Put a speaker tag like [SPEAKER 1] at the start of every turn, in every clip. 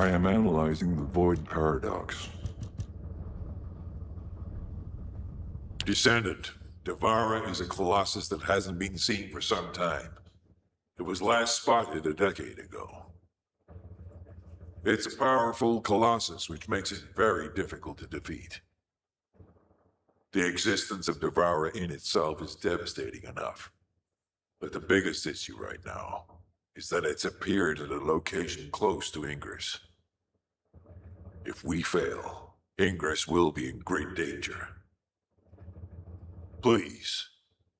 [SPEAKER 1] I am analyzing the void paradox. Descendant, Devara is a colossus that hasn't been seen for some time. It was last spotted a decade ago. It's a powerful colossus, which makes it very difficult to defeat. The existence of Devara in itself is devastating enough. But the biggest issue right now is that it's appeared at a location close to Ingress. If we fail, Ingress will be in great danger. Please,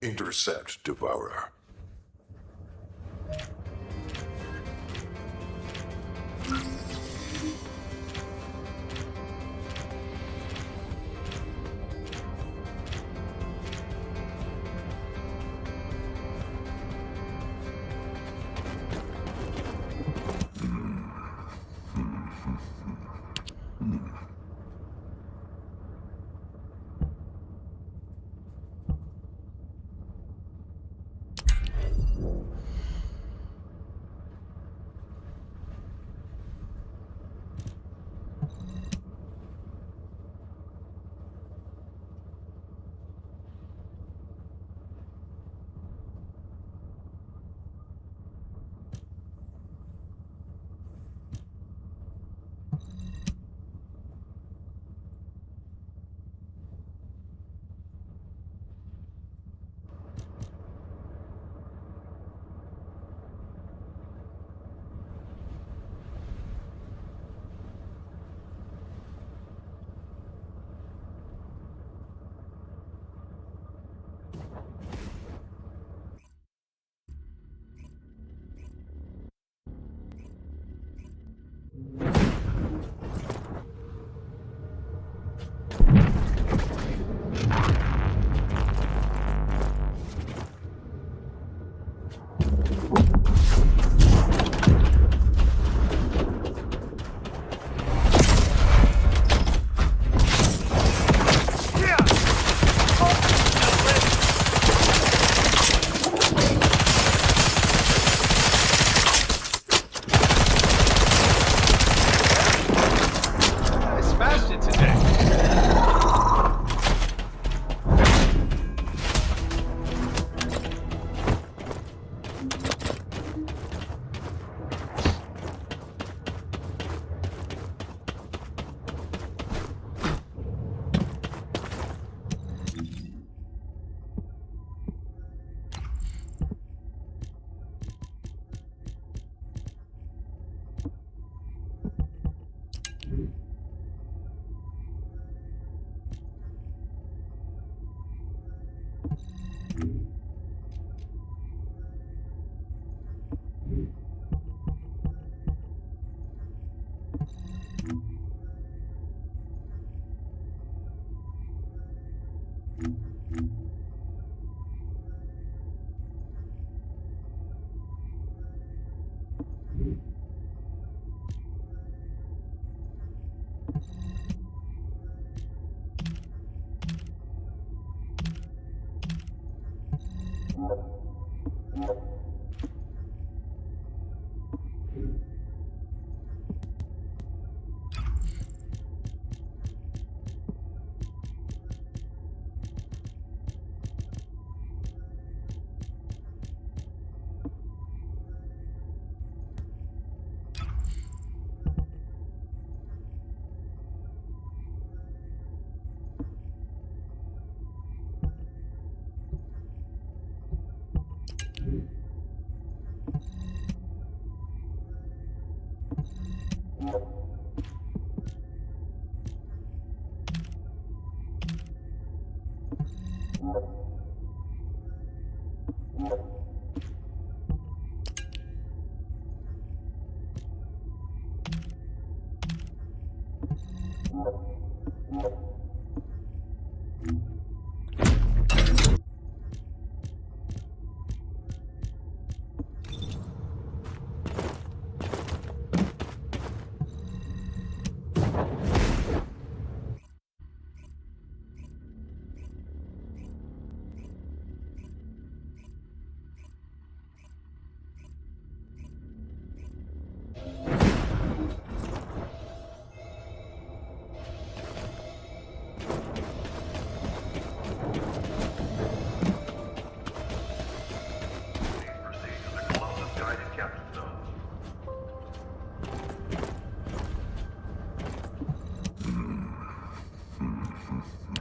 [SPEAKER 1] intercept Devourer.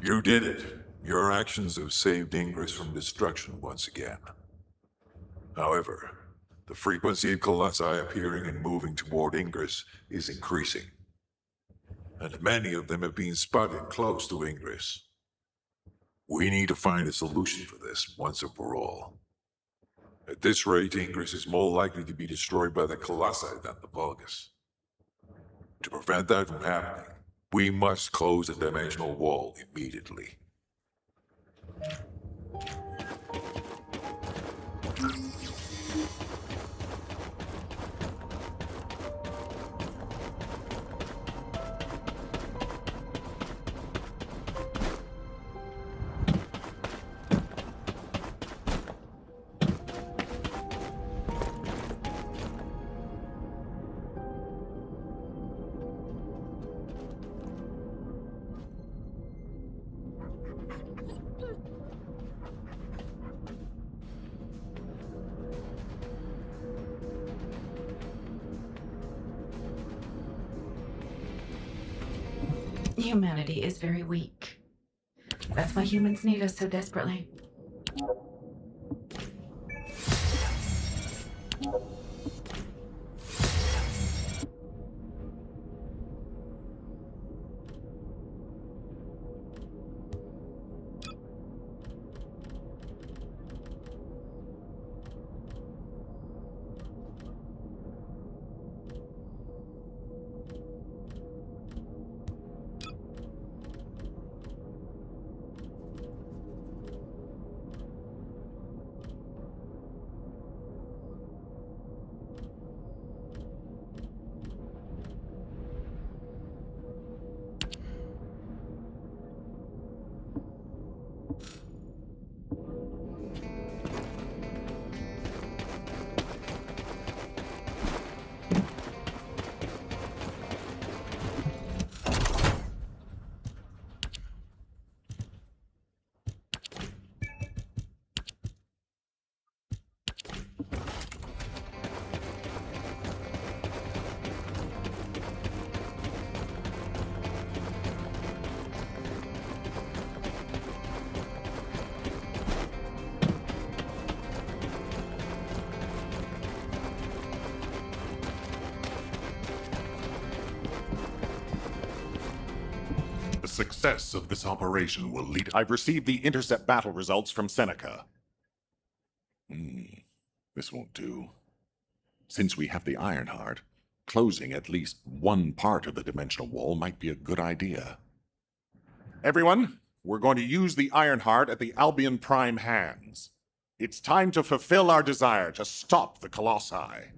[SPEAKER 1] You did it. Your actions have saved Ingress from destruction once again. However, the frequency of colossi appearing and moving toward Ingress is increasing. And many of them have been spotted close to Ingress. We need to find a solution for this once and for all. At this rate, Ingress is more likely to be destroyed by the colossi than the Vulgus. To prevent that from happening, we must close the dimensional wall immediately.
[SPEAKER 2] Humanity is very weak. That's why humans need us so desperately.
[SPEAKER 3] The success of this operation will lead... I've received the intercept battle results from Seneca. This won't do. Since we have the Ironheart, closing at least one part of the dimensional wall might be a good idea. Everyone, we're going to use the Ironheart at the Albion Prime hands. It's time to fulfill our desire to stop the Colossi.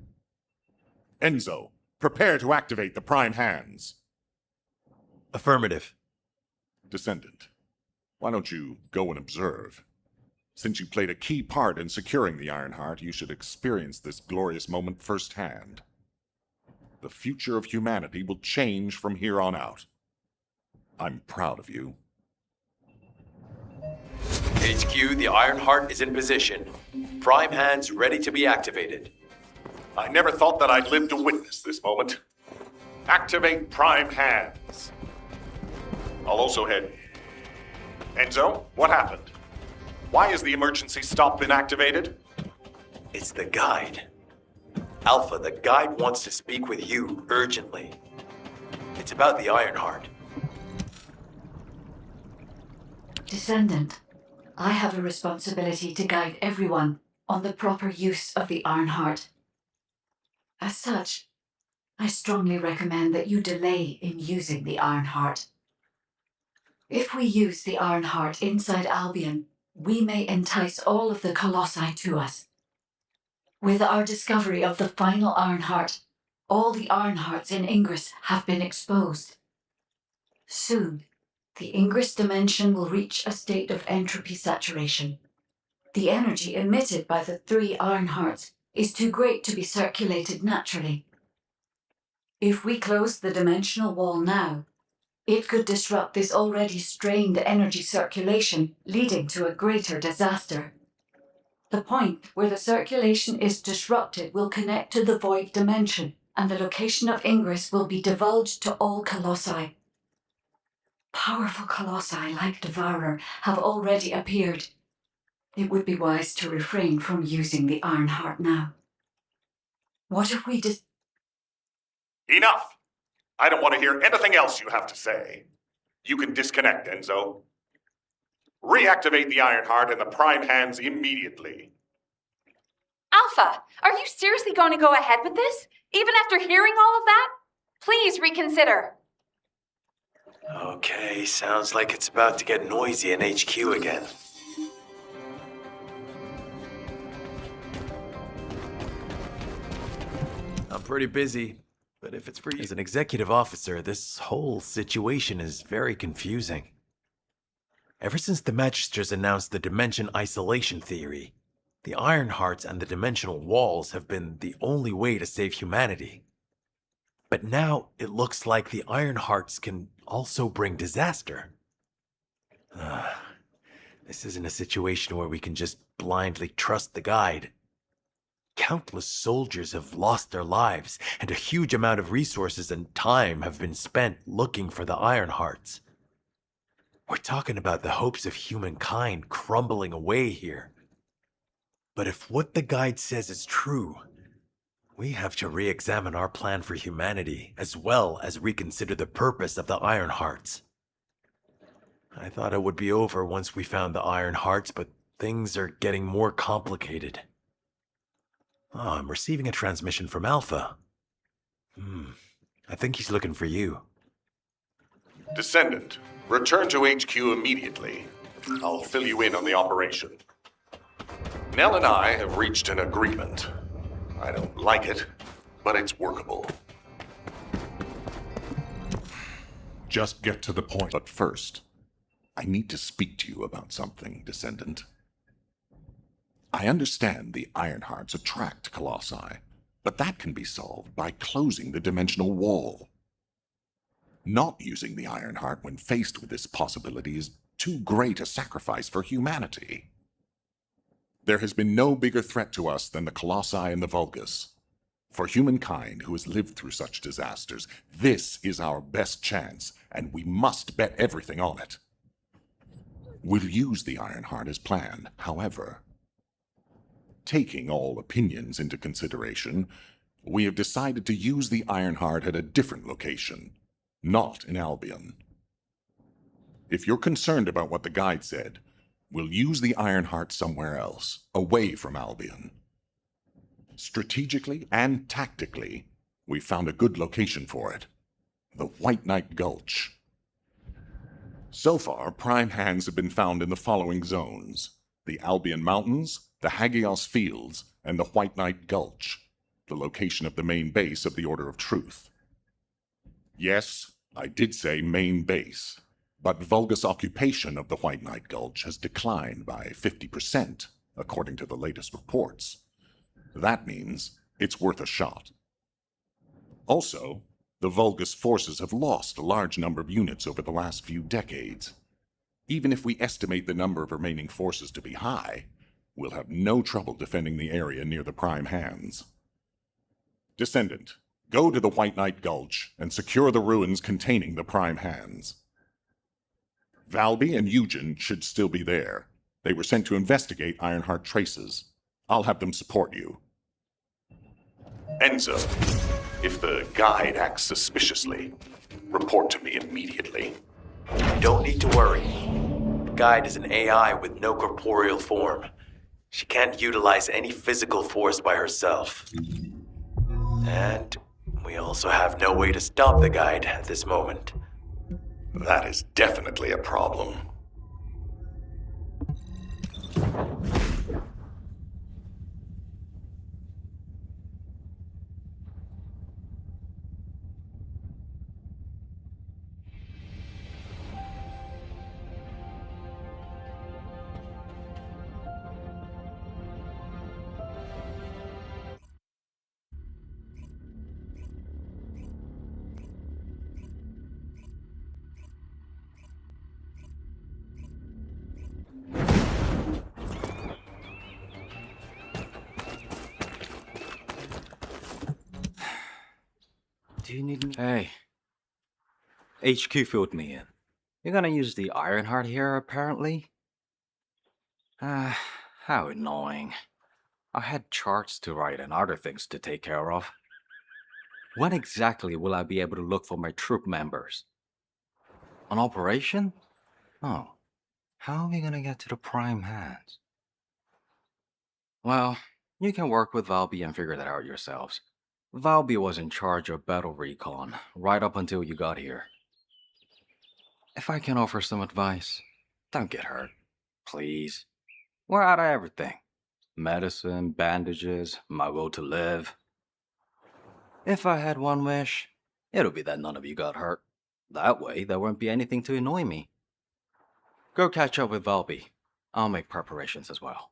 [SPEAKER 3] Enzo, prepare to activate the Prime hands.
[SPEAKER 4] Affirmative.
[SPEAKER 3] Descendant, why don't you go and observe? Since you played a key part in securing the Ironheart, you should experience this glorious moment firsthand. The future of humanity will change from here on out. I'm proud of you.
[SPEAKER 4] HQ, the Ironheart is in position. Prime hands ready to be activated.
[SPEAKER 3] I never thought that I'd live to witness this moment. Activate Prime hands. I'll also head... Enzo, what happened? Why has the emergency stop been activated?
[SPEAKER 4] It's the guide. Alpha, the guide wants to speak with you urgently. It's about the Ironheart.
[SPEAKER 2] Descendant, I have a responsibility to guide everyone on the proper use of the Ironheart. As such, I strongly recommend that you delay in using the Ironheart. If we use the Ironheart inside Albion, we may entice all of the Colossi to us. With our discovery of the final Ironheart, all the Ironhearts in Ingress have been exposed. Soon, the Ingress dimension will reach a state of entropy saturation. The energy emitted by the 3 Ironhearts is too great to be circulated naturally. If we close the dimensional wall now, it could disrupt this already strained energy circulation, leading to a greater disaster. The point where the circulation is disrupted will connect to the void dimension, and the location of Ingress will be divulged to all Colossi. Powerful colossi like Devourer have already appeared. It would be wise to refrain from using the Ironheart now. What if we just...
[SPEAKER 3] Enough! I don't want to hear anything else you have to say. You can disconnect, Enzo. Reactivate the Ironheart and the Prime Hands immediately.
[SPEAKER 5] Alpha, are you seriously going to go ahead with this? Even after hearing all of that? Please reconsider.
[SPEAKER 4] Okay, sounds like it's about to get noisy in HQ again. I'm pretty busy, but if it's for you as an executive officer, this whole situation is very confusing. Ever since the Magisters announced the dimension isolation theory, the Ironhearts and the dimensional walls have been the only way to save humanity. But now it looks like the Ironhearts can also bring disaster. This isn't a situation where we can just blindly trust the guide. Countless soldiers have lost their lives, and a huge amount of resources and time have been spent looking for the Ironhearts. We're talking about the hopes of humankind crumbling away here. But if what the guide says is true, we have to re-examine our plan for humanity, as well as reconsider the purpose of the Ironhearts. I thought it would be over once we found the Ironhearts, but things are getting more complicated. I'm receiving a transmission from Alpha. I think he's looking for you.
[SPEAKER 3] Descendant, return to HQ immediately. I'll fill you in on the operation. Nell and I have reached an agreement. I don't like it, but it's workable. Just get to the point. But first, I need to speak to you about something, Descendant. I understand the Ironhearts attract Colossi, but that can be solved by closing the dimensional wall. Not using the Ironheart when faced with this possibility is too great a sacrifice for humanity. There has been no bigger threat to us than the Colossi and the Vulgus. For humankind who has lived through such disasters, this is our best chance, and we must bet everything on it. We'll use the Ironheart as planned, however. Taking all opinions into consideration, we have decided to use the Ironheart at a different location, not in Albion. If you're concerned about what the guide said, we'll use the Ironheart somewhere else, away from Albion. Strategically and tactically, we found a good location for it, the White Knight Gulch. So far, prime hands have been found in the following zones: the Albion Mountains, the Hagios Fields, and the White Knight Gulch, the location of the main base of the Order of Truth. Yes, I did say main base, but Vulgus occupation of the White Knight Gulch has declined by 50%, according to the latest reports. That means it's worth a shot. Also, the Vulgus forces have lost a large number of units over the last few decades. Even if we estimate the number of remaining forces to be high, we'll have no trouble defending the area near the Prime Hands. Descendant, go to the White Knight Gulch and secure the ruins containing the Prime Hands. Valby and Eugen should still be there. They were sent to investigate Ironheart traces. I'll have them support you. Enzo, if the guide acts suspiciously, report to me immediately.
[SPEAKER 4] You don't need to worry. The guide is an AI with no corporeal form. She can't utilize any physical force by herself. And we also have no way to stop the guide at this moment.
[SPEAKER 3] That is definitely a problem.
[SPEAKER 6] Do you need me? Hey. HQ filled me in. You're gonna use the Ironheart here, apparently? How annoying. I had charts to write and other things to take care of. When exactly will I be able to look for my troop members? An operation? Oh, how are we gonna get to the prime hands? Well, you can work with Valby and figure that out yourselves. Valby was in charge of battle recon right up until you got here. If I can offer some advice, don't get hurt. Please. We're out of everything. Medicine, bandages, my will to live. If I had one wish, it'll be that none of you got hurt. That way, there won't be anything to annoy me. Go catch up with Valby. I'll make preparations as well.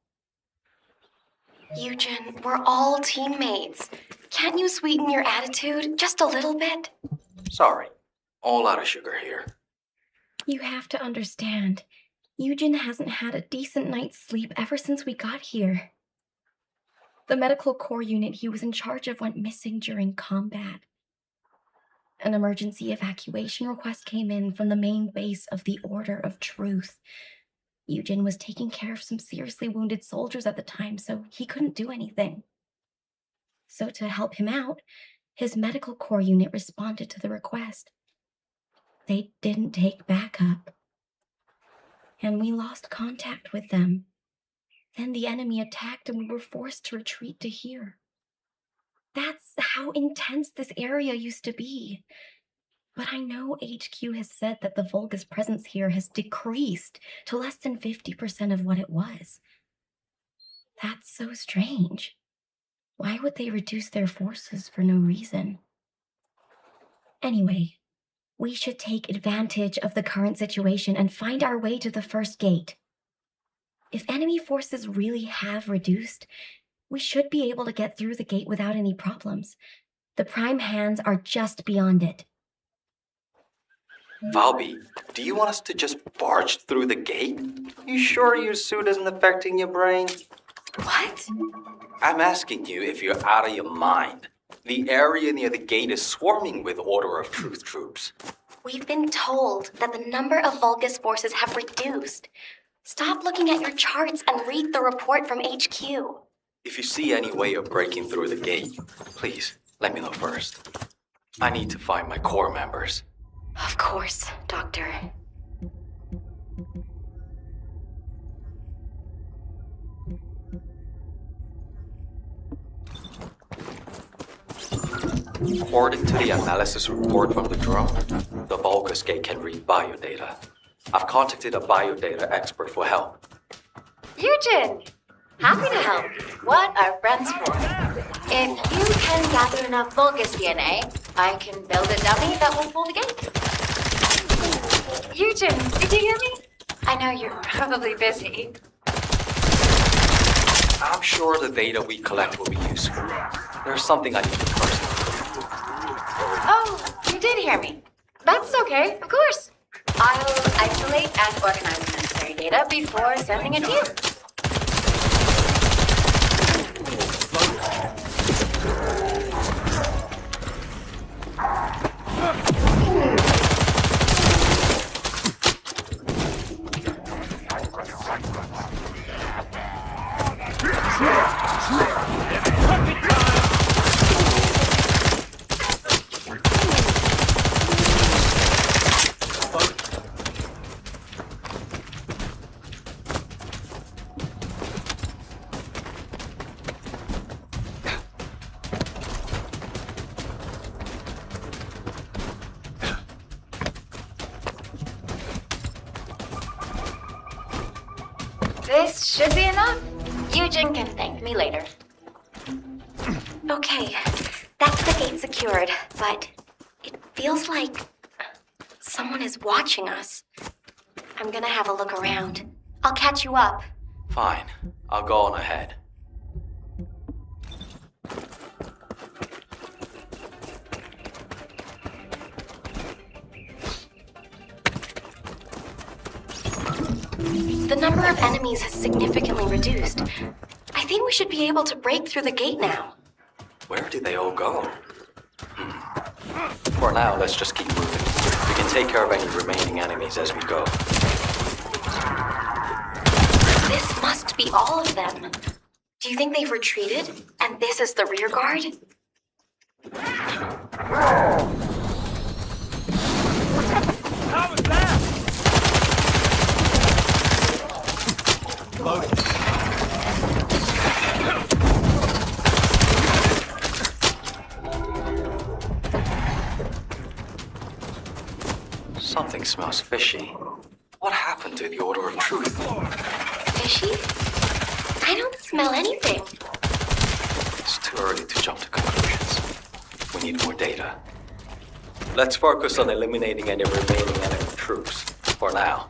[SPEAKER 7] Eugen, we're all teammates. Can't you sweeten your attitude just a little bit?
[SPEAKER 6] Sorry. All out of sugar here.
[SPEAKER 7] You have to understand. Eugen hasn't had a decent night's sleep ever since we got here. The medical corps unit he was in charge of went missing during combat. An emergency evacuation request came in from the main base of the Order of Truth. Eugen was taking care of some seriously wounded soldiers at the time, so he couldn't do anything. So to help him out, his medical corps unit responded to the request. They didn't take backup. And we lost contact with them. Then the enemy attacked and we were forced to retreat to here. That's how intense this area used to be. But I know HQ has said that the Vulgus presence here has decreased to less than 50% of what it was. That's so strange. Why would they reduce their forces for no reason? Anyway, we should take advantage of the current situation and find our way to the first gate. If enemy forces really have reduced, we should be able to get through the gate without any problems. The prime hands are just beyond it.
[SPEAKER 4] Valby, do you want us to just barge through the gate? You sure your suit isn't affecting your brain?
[SPEAKER 7] What?
[SPEAKER 4] I'm asking you if you're out of your mind. The area near the gate is swarming with Order of Truth troops.
[SPEAKER 7] We've been told that the number of Vulgus forces have reduced. Stop looking at your charts and read the report from HQ.
[SPEAKER 4] If you see any way of breaking through the gate, please let me know first. I need to find my corps members.
[SPEAKER 7] Of course, Doctor.
[SPEAKER 4] According to the analysis report from the drone, the Vulgus gate can read biodata. I've contacted a biodata expert for help.
[SPEAKER 5] Eugen! Happy to help. What are friends for? If you can gather enough Vulgus DNA, I can build a dummy that will pull the gate. Eugen, did you hear me? I know you're probably busy.
[SPEAKER 4] I'm sure the data we collect will be useful. There's something I need to first.
[SPEAKER 5] Oh, you did hear me. That's okay, of course. I'll isolate and organize the necessary data before sending it to you. This should be enough. Eugen can thank me later.
[SPEAKER 7] Okay, that's the gate secured, but it feels like someone is watching us. I'm gonna have a look around. I'll catch you up.
[SPEAKER 4] Fine, I'll go on ahead.
[SPEAKER 7] The number of enemies has significantly reduced. I think we should be able to break through the gate now.
[SPEAKER 4] Where did they all go? For now, let's just keep moving. We can
[SPEAKER 6] take care of any remaining enemies as we go.
[SPEAKER 7] This must be all of them. Do you think they've retreated, and this is the rear guard?
[SPEAKER 8] How was that?
[SPEAKER 4] Loading.
[SPEAKER 6] Something smells fishy. What happened to the Order of Truth?
[SPEAKER 7] Fishy? I don't smell anything.
[SPEAKER 6] It's too early to jump to conclusions. We need more data. Let's focus on eliminating any remaining enemy troops, for now.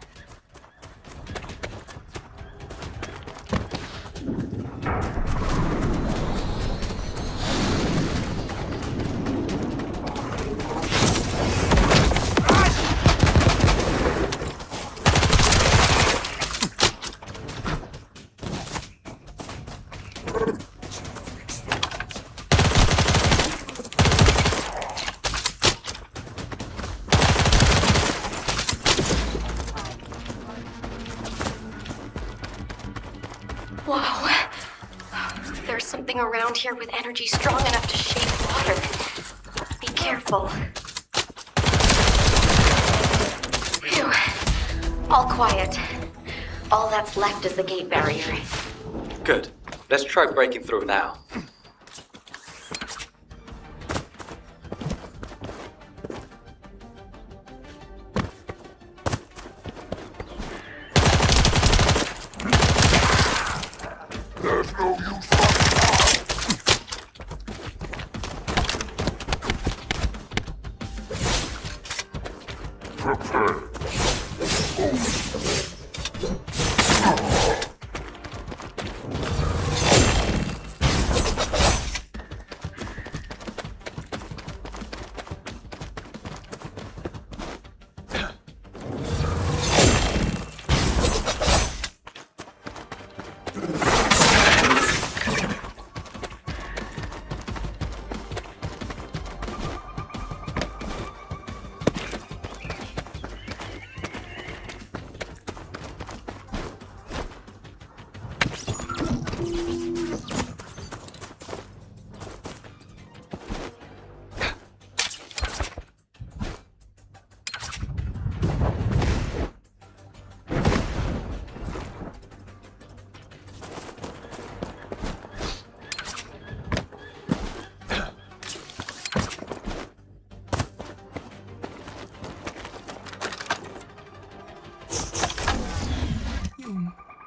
[SPEAKER 7] Whoa. There's something around here with energy strong enough to shape water. Be careful. Phew. All quiet. All that's left is the gate barrier.
[SPEAKER 6] Good. Let's try breaking through now.
[SPEAKER 1] There's no use Prepare.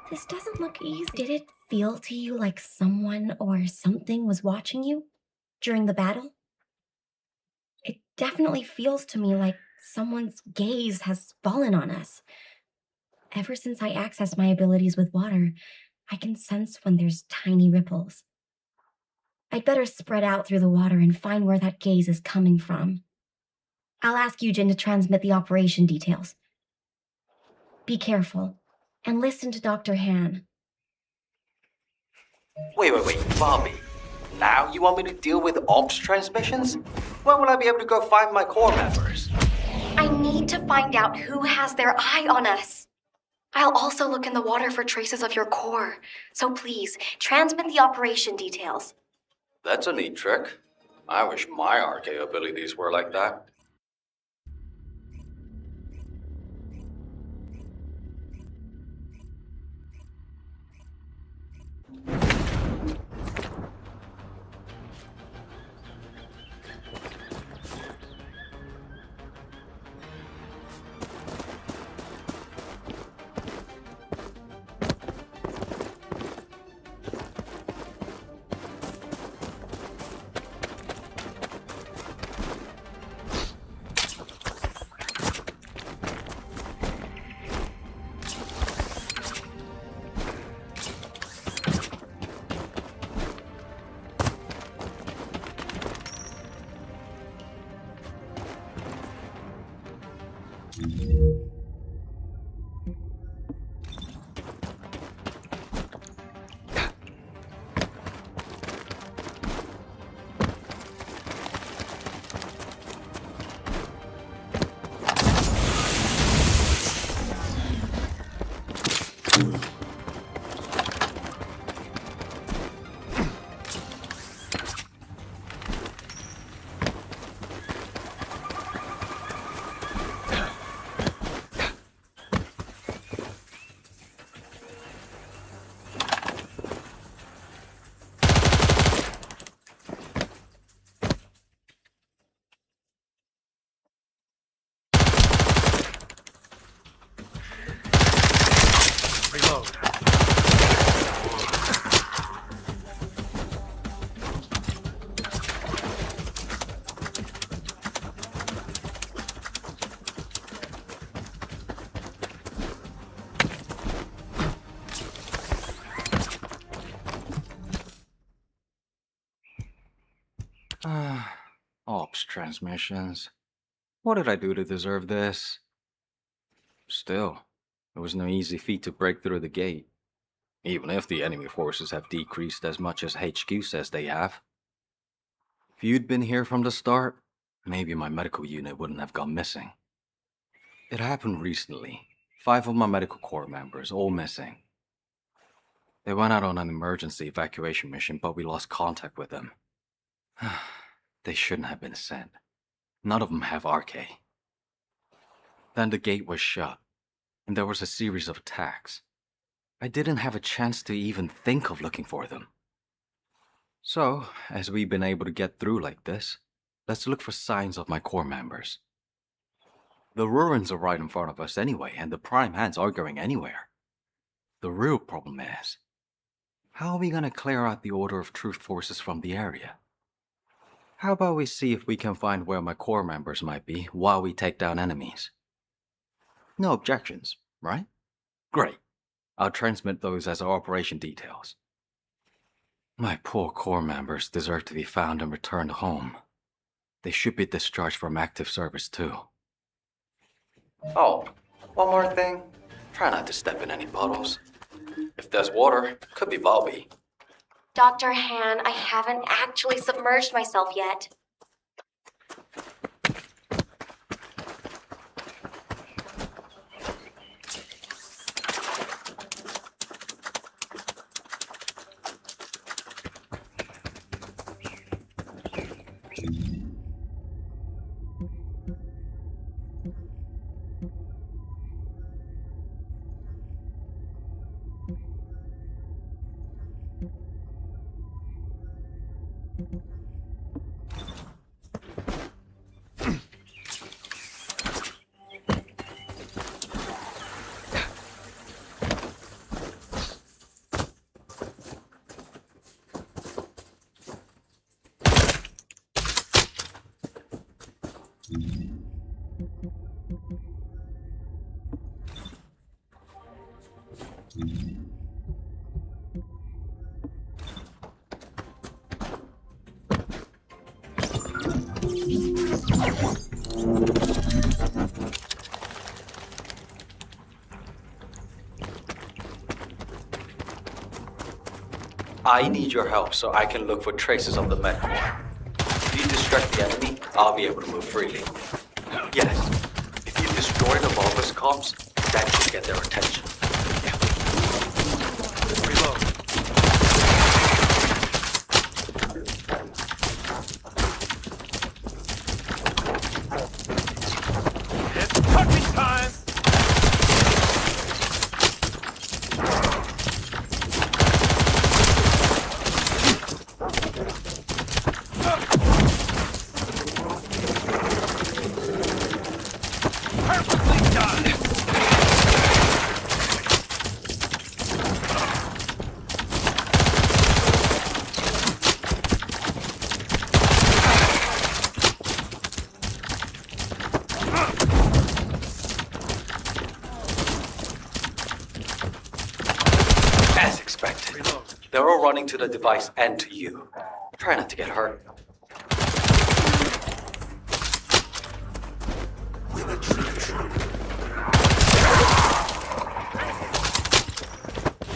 [SPEAKER 7] This doesn't look easy. Did it feel to you like someone or something was watching you during the battle? It definitely feels to me like someone's gaze has fallen on us. Ever since I access my abilities with water, I can sense when there's tiny ripples. I'd better spread out through the water and find where that gaze is coming from. I'll ask Eugen to transmit the operation details. Be careful, and listen to Dr. Han.
[SPEAKER 6] Wait, Bobby. Now you want me to deal with ops transmissions? When will I be able to go find my core members?
[SPEAKER 7] I need to find out who has their eye on us. I'll also look in the water for traces of your core. So please, transmit the operation details.
[SPEAKER 6] That's a neat trick. I wish my RK abilities were like that.
[SPEAKER 8] Reload.
[SPEAKER 6] Ops transmissions. What did I do to deserve this? Still, it was no easy feat to break through the gate, even if the enemy forces have decreased as much as HQ says they have. If you'd been here from the start, maybe my medical unit wouldn't have gone missing. It happened recently. 5 of my medical corps members, all missing. They went out on an emergency evacuation mission, but we lost contact with them. They shouldn't have been sent. None of them have RK. Then the gate was shut, and there was a series of attacks. I didn't have a chance to even think of looking for them. So, as we've been able to get through like this, let's look for signs of my corps members. The ruins are right in front of us anyway, and the prime hands aren't going anywhere. The real problem is, how are we going to clear out the Order of Truth forces from the area? How about we see if we can find where my corps members might be while we take down enemies? No objections, right? Great. I'll transmit those as our operation details. My poor corps members deserve to be found and returned home. They should be discharged from active service too. Oh, one more thing. Try not to step in any puddles. If there's water, could be Valby.
[SPEAKER 5] Dr. Han, I haven't actually submerged myself yet.
[SPEAKER 6] I need your help so I can look for traces of the medical. If you distract the enemy, I'll be able to move freely. Yes, if you destroy the Vulgus comms, that should get their attention.
[SPEAKER 8] Reload. It's touching time! Perfectly done!
[SPEAKER 6] As expected, they're all running to the device and to you. Try not to get hurt.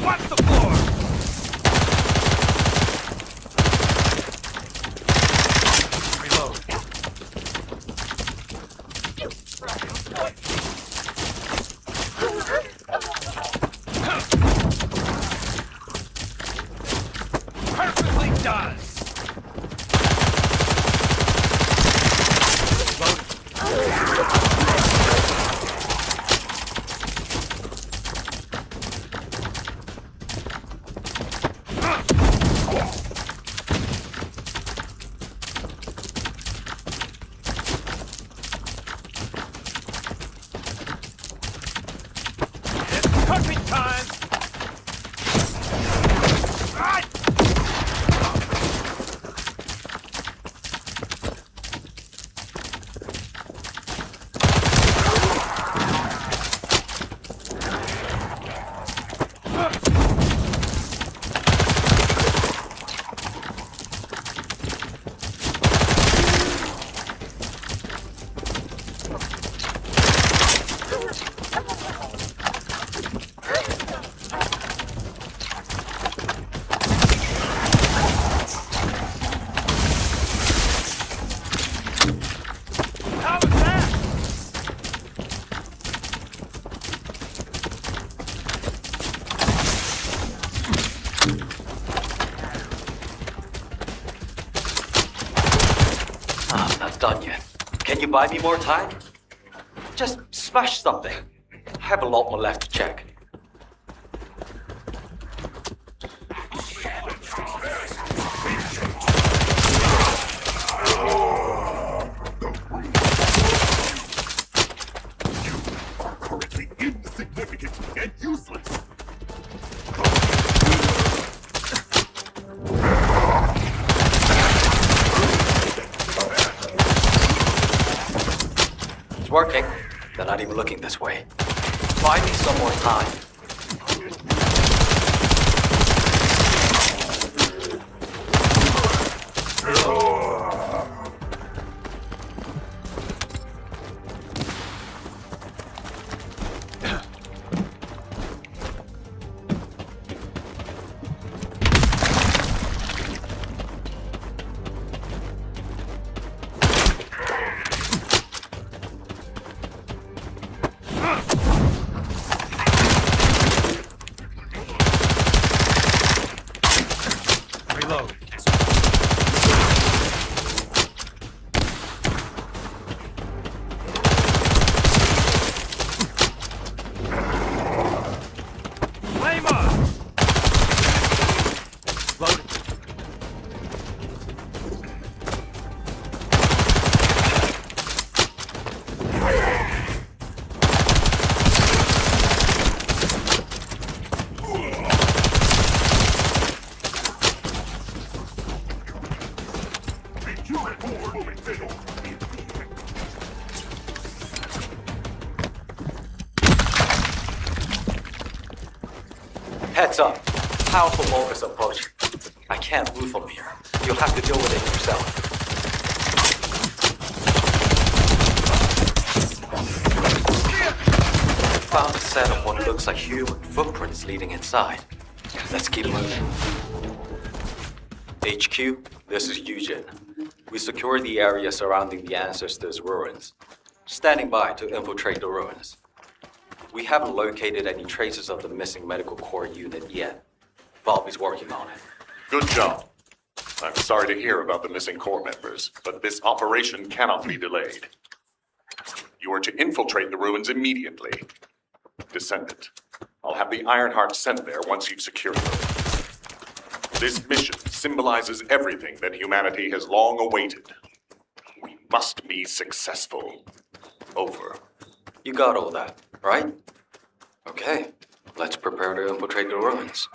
[SPEAKER 8] Watch the floor! Reload. Perfectly done!
[SPEAKER 4] done yet. Can you buy me more time? Just smash something. I have a lot more left to check.
[SPEAKER 3] Currently insignificant and useless.
[SPEAKER 4] It's working. They're not even looking this way. Buy me some more time.
[SPEAKER 8] Reload. Flame up! Loading.
[SPEAKER 4] Heads up. Powerful Vulgus approaching. I can't move from here. You'll have to deal with it yourself. Found a set of what looks like human footprints leading inside. Let's keep moving. HQ, this is Eugen. We secure the area surrounding the Ancestors' ruins. Standing by to infiltrate the ruins. We haven't located any traces of the missing medical core unit yet. Valby's working on it.
[SPEAKER 3] Good job. I'm sorry to hear about the missing core members, but this operation cannot be delayed. You are to infiltrate the ruins immediately. Descendant, I'll have the Ironheart sent there once you've secured them. This mission symbolizes everything that humanity has long awaited. We must be successful. Over.
[SPEAKER 4] You got all that, right? Okay, let's prepare to infiltrate the ruins.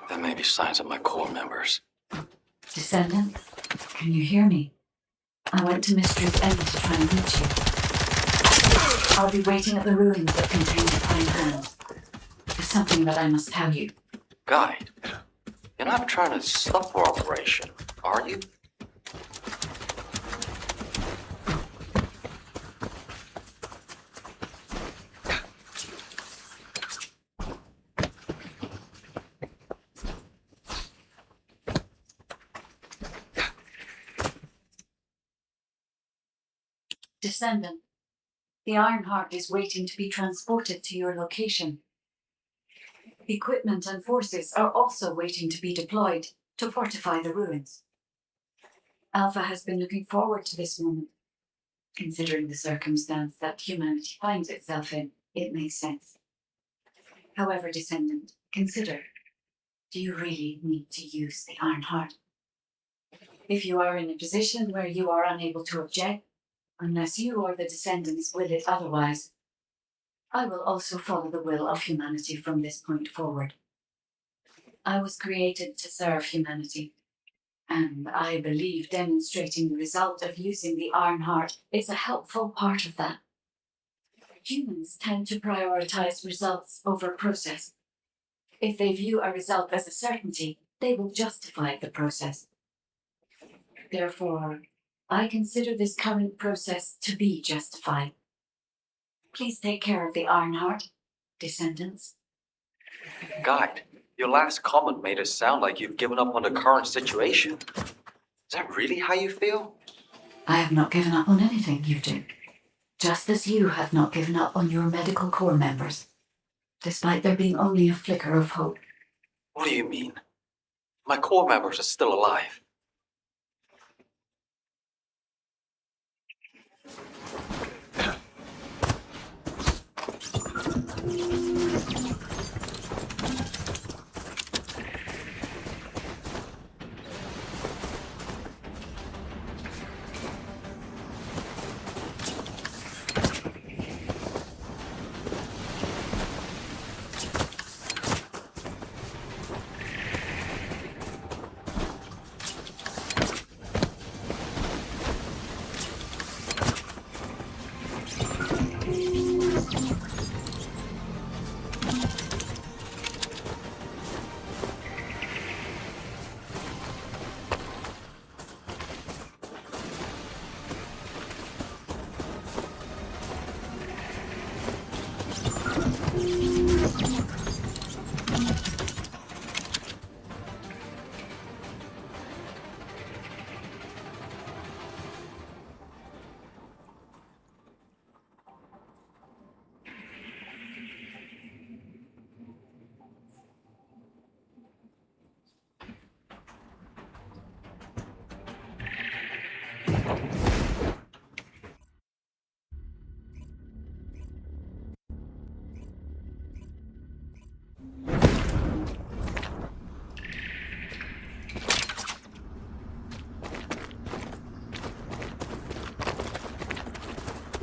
[SPEAKER 4] There may be signs of my core members.
[SPEAKER 2] Descendant, can you hear me? I went to Mystery's End to try and reach you. I'll be waiting at the ruins that contain the Iron Hands. There's something that I must tell you.
[SPEAKER 4] Guide, you're not trying to stop our operation, are you?
[SPEAKER 2] Descendant, the Ironheart is waiting to be transported to your location. Equipment and forces are also waiting to be deployed to fortify the ruins. Alpha has been looking forward to this moment. Considering the circumstance that humanity finds itself in, it makes sense. However, Descendant, consider, do you really need to use the Ironheart? If you are in a position where you are unable to object, unless you or the Descendants will it otherwise, I will also follow the will of humanity from this point forward. I was created to serve humanity, and I believe demonstrating the result of using the Ironheart is a helpful part of that. Humans tend to prioritize results over process. If they view a result as a certainty, they will justify the process. Therefore, I consider this current process to be justified. Please take care of the Ironheart, Descendants.
[SPEAKER 4] Guide, your last comment made it sound like you've given up on the current situation. Is that really how you feel?
[SPEAKER 2] I have not given up on anything, Eugen. Just as you have not given up on your medical corps members, despite there being only a flicker of hope.
[SPEAKER 4] What do you mean? My core members are still alive.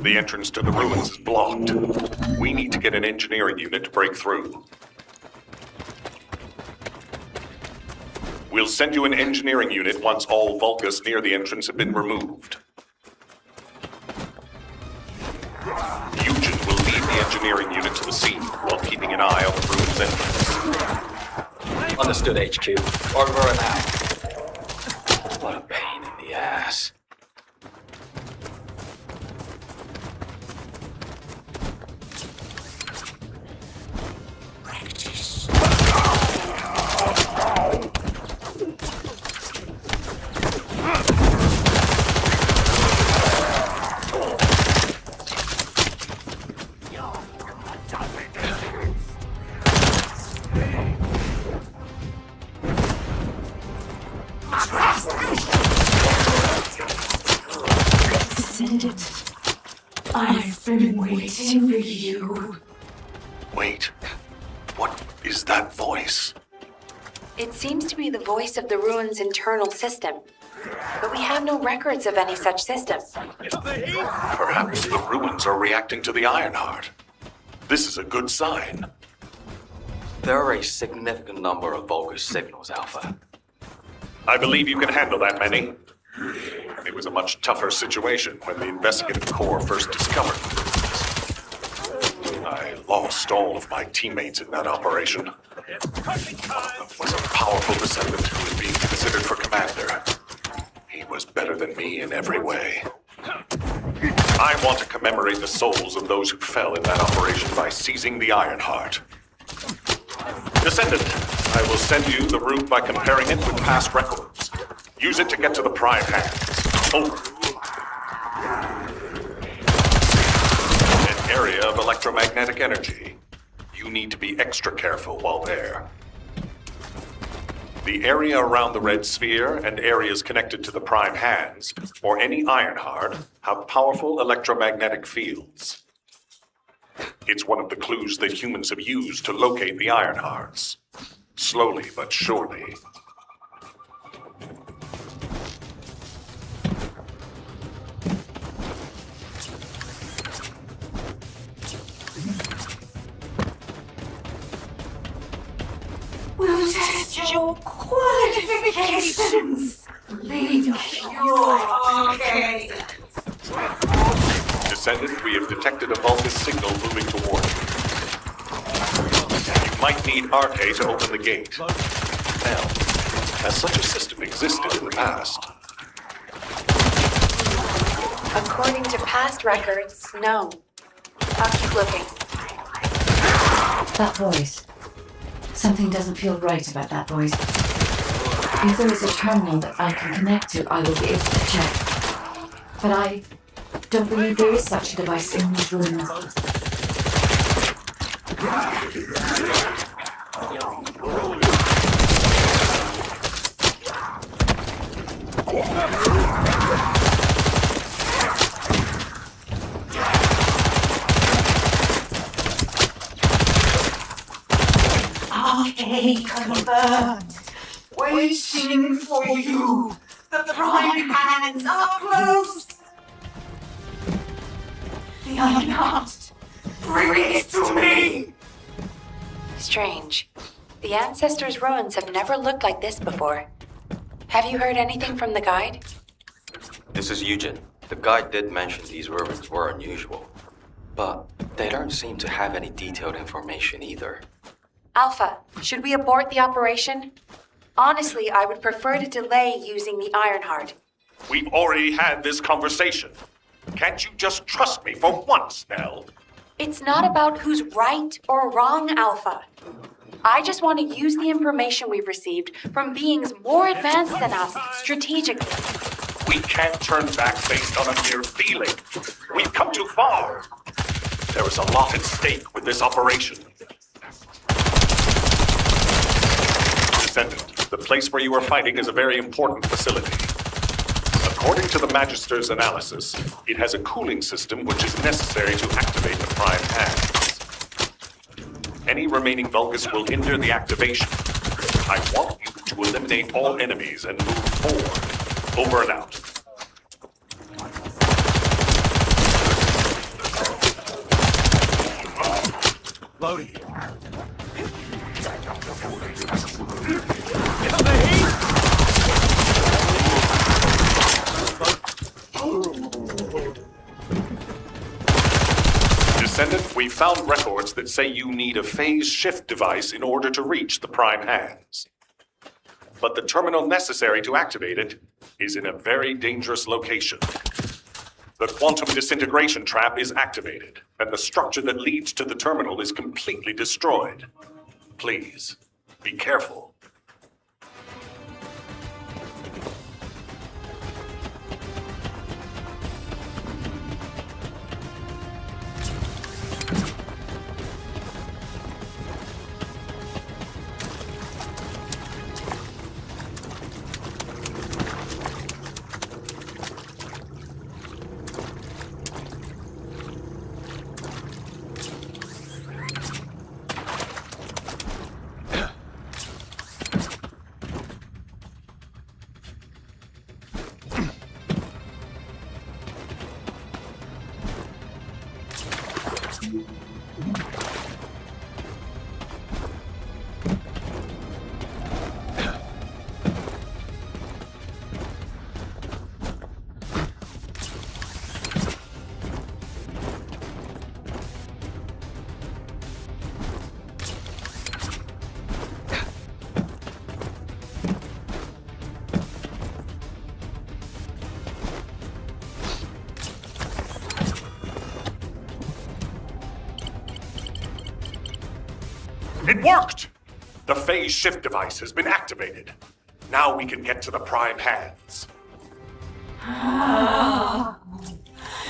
[SPEAKER 3] The entrance to the ruins is blocked. We need to get an engineering unit to break through. We'll send you an engineering unit once all Vulgus near the entrance have been removed. Eugen will lead the engineering unit to the scene while keeping an eye on the ruins entrance.
[SPEAKER 6] Understood, HQ. Over and out. What a pain in the ass.
[SPEAKER 2] Descendant, I've been waiting for you.
[SPEAKER 3] Wait, what is that voice?
[SPEAKER 5] It seems to be the voice of the ruins' internal system. But we have no records of any such system.
[SPEAKER 3] Perhaps the ruins are reacting to the Ironheart. This is a good sign.
[SPEAKER 6] There are a significant number of Vulgus signals, Alpha.
[SPEAKER 3] I believe you can handle that many. It was a much tougher situation when the investigative corps first discovered the ruins. I lost all of my teammates in that operation. One of them was a powerful descendant who was being considered for commander. He was better than me in every way. I want to commemorate the souls of those who fell in that operation by seizing the Ironheart. Descendant, I will send you the route by comparing it with past records. Use it to get to the prime hands. Over. An area of electromagnetic energy. You need to be extra careful while there. The area around the red sphere and areas connected to the prime hands, or any Ironheart, have powerful electromagnetic fields. It's one of the clues that humans have used to locate the Ironhearts. Slowly but surely.
[SPEAKER 2] We'll test your qualifications. Leave your arcade.
[SPEAKER 3] Descendant, we have detected a Vulgus signal moving toward you. You might need RK to open the gate. Now, has such a system existed in the past?
[SPEAKER 5] According to past records, no. I'll keep looking.
[SPEAKER 2] That voice. Something doesn't feel right about that voice. If there is a terminal that I can connect to, I will be able to check. But I don't believe there is such a device in these ruins. Okay, confirmed. Waiting for you. The prime hands are close. The Ironheart. Bring it to me.
[SPEAKER 5] Strange. The Ancestors' ruins have never looked like this before. Have you heard anything from the guide?
[SPEAKER 6] This is Eugen. The guide did mention these ruins were unusual, but they don't seem to have any detailed information either.
[SPEAKER 5] Alpha, should we abort the operation? Honestly, I would prefer to delay using the Ironheart.
[SPEAKER 3] We've already had this conversation. Can't you just trust me for once, Nell?
[SPEAKER 5] It's not about who's right or wrong, Alpha. I just want to use the information we've received from beings more advanced than us strategically.
[SPEAKER 3] We can't turn back based on a mere feeling. We've come too far. There is a lot at stake with this operation. Descendant, the place where you are fighting is a very important facility. According to the Magister's analysis, it has a cooling system which is necessary to activate the prime hands. Any remaining Vulgus will hinder the activation. I want you to eliminate all enemies and move forward. Over and out.
[SPEAKER 8] Loading.
[SPEAKER 3] Descendant, we found records that say you need a phase shift device in order to reach the prime hands. But the terminal necessary to activate it is in a very dangerous location. The quantum disintegration trap is activated, and the structure that leads to the terminal is completely destroyed. Please, be careful. It worked! The phase shift device has been activated. Now we can get to the prime hands.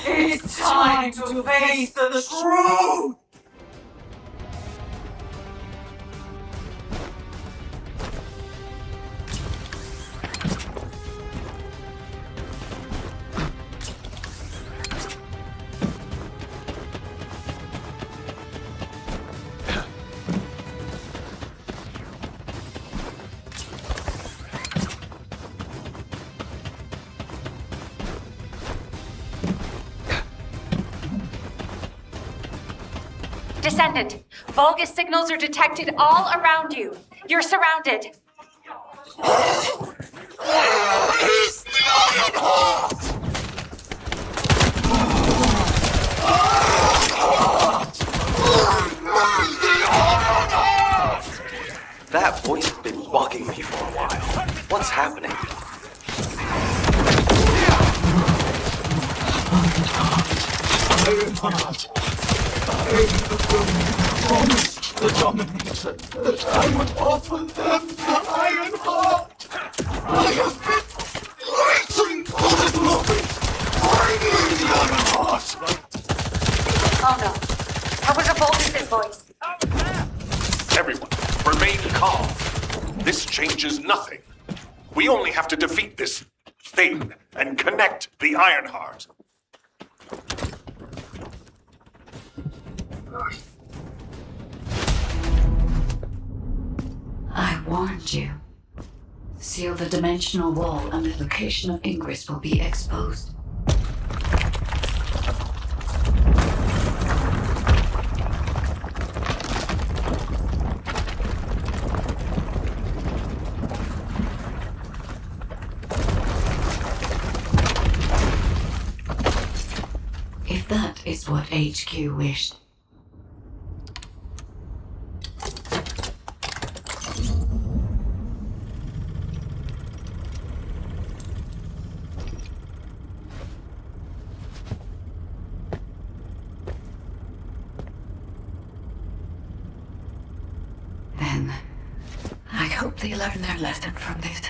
[SPEAKER 9] It's time to face the truth!
[SPEAKER 5] Descendant, Vulgus signals are detected all around you. You're surrounded.
[SPEAKER 10] That voice has been bugging me for a while. What's happening?
[SPEAKER 9] The dominator that I would offer them the Iron Heart. I have been waiting for this moment. Finally, the Iron Heart.
[SPEAKER 5] Oh no. That was a Vulgus' voice.
[SPEAKER 3] Everyone, remain calm. This changes nothing. We only have to defeat this thing and connect the Ironheart.
[SPEAKER 2] I warned you. Seal the dimensional wall and the location of Ingress will be exposed. If that is what HQ wished. Then, I hope they learn their lesson from this.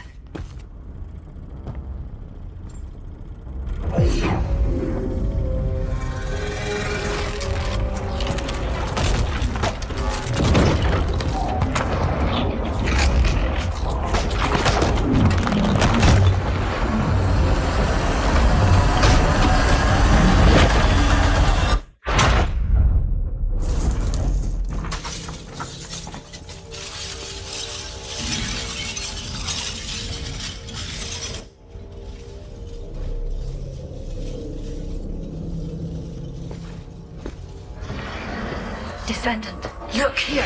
[SPEAKER 2] Descendant, look here.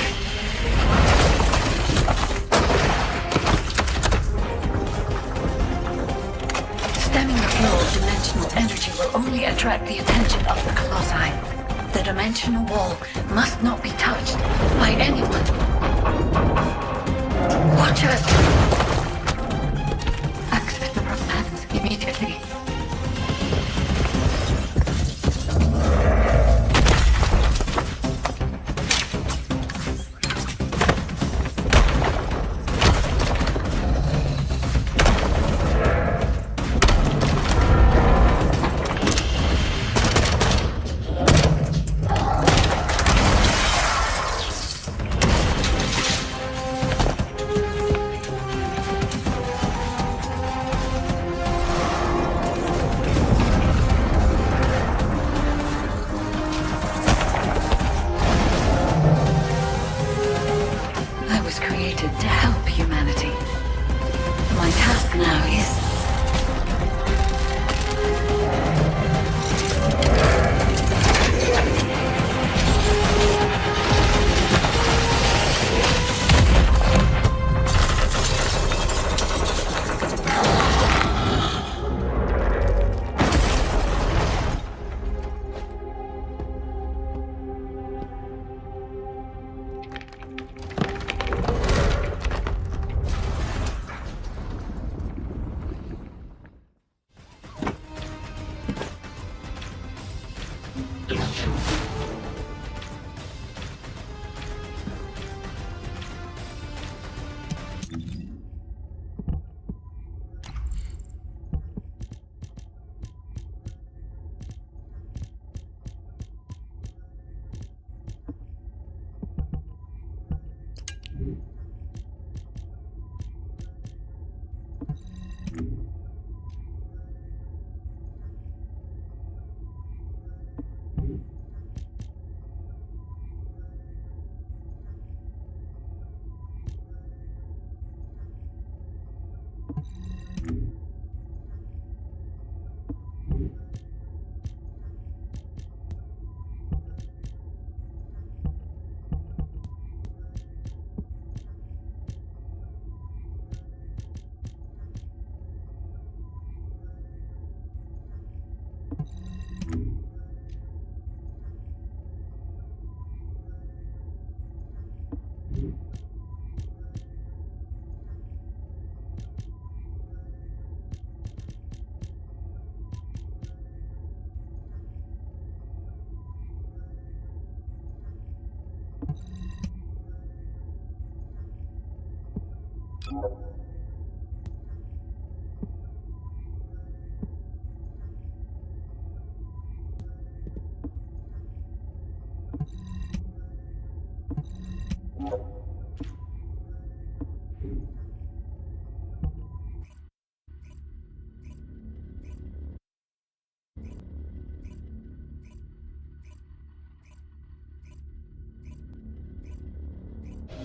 [SPEAKER 2] Stemming the flow of dimensional energy will only attract the attention of the Colossi. The dimensional wall must not be touched by anyone. Watch out! Access the plans immediately. I was created to help humanity. My task now is...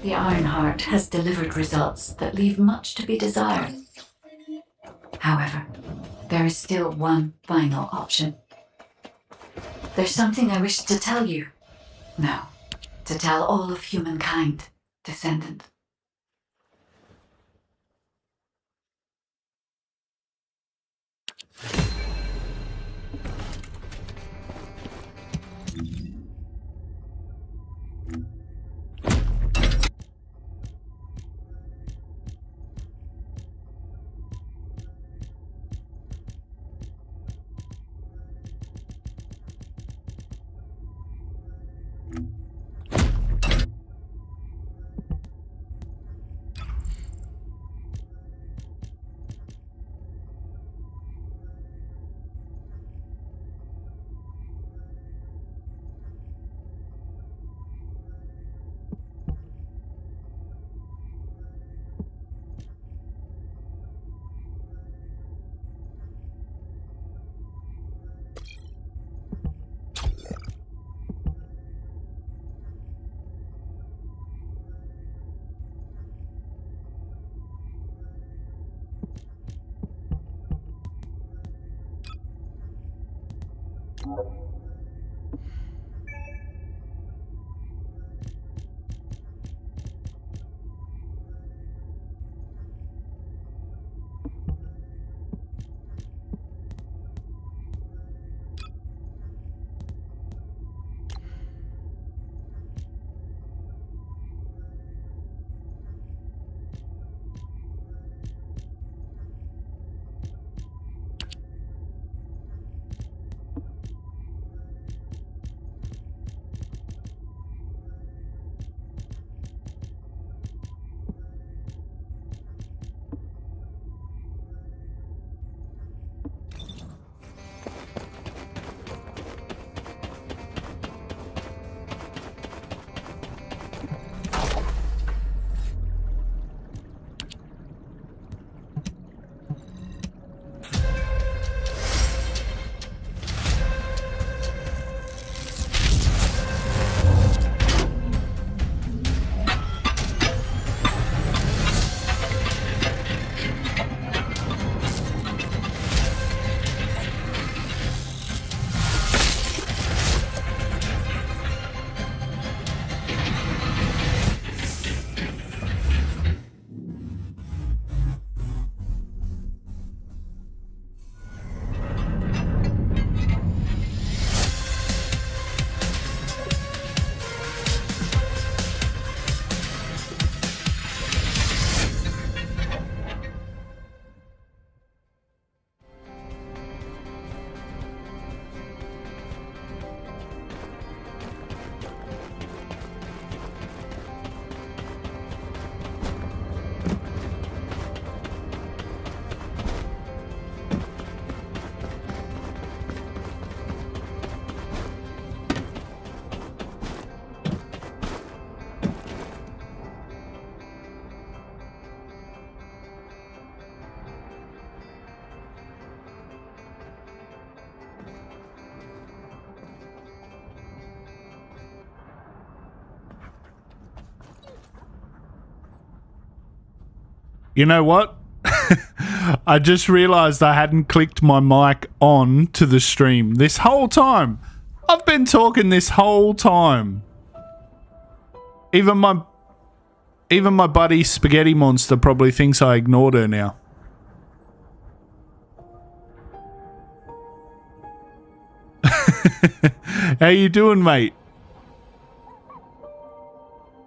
[SPEAKER 2] The Ironheart has delivered results that leave much to be desired. However, there is still one final option. There's something I wish to tell you. No, to tell all of humankind, Descendant.
[SPEAKER 11] You know what? I just realized I hadn't clicked my mic on to the stream this whole time. I've been talking this whole time. Even my buddy Spaghetti Monster probably thinks I ignored her now. How you doing, mate?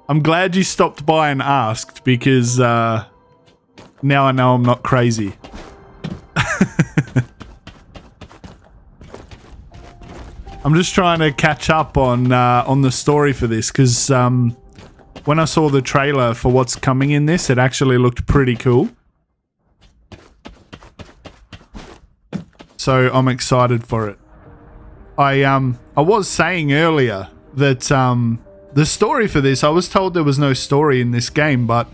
[SPEAKER 11] I'm glad you stopped by and asked because now I know I'm not crazy. I'm just trying to catch up on the story for this because when I saw the trailer for what's coming in this, it actually looked pretty cool. So I'm excited for it. I was saying earlier that the story for this, I was told there was no story in this game, but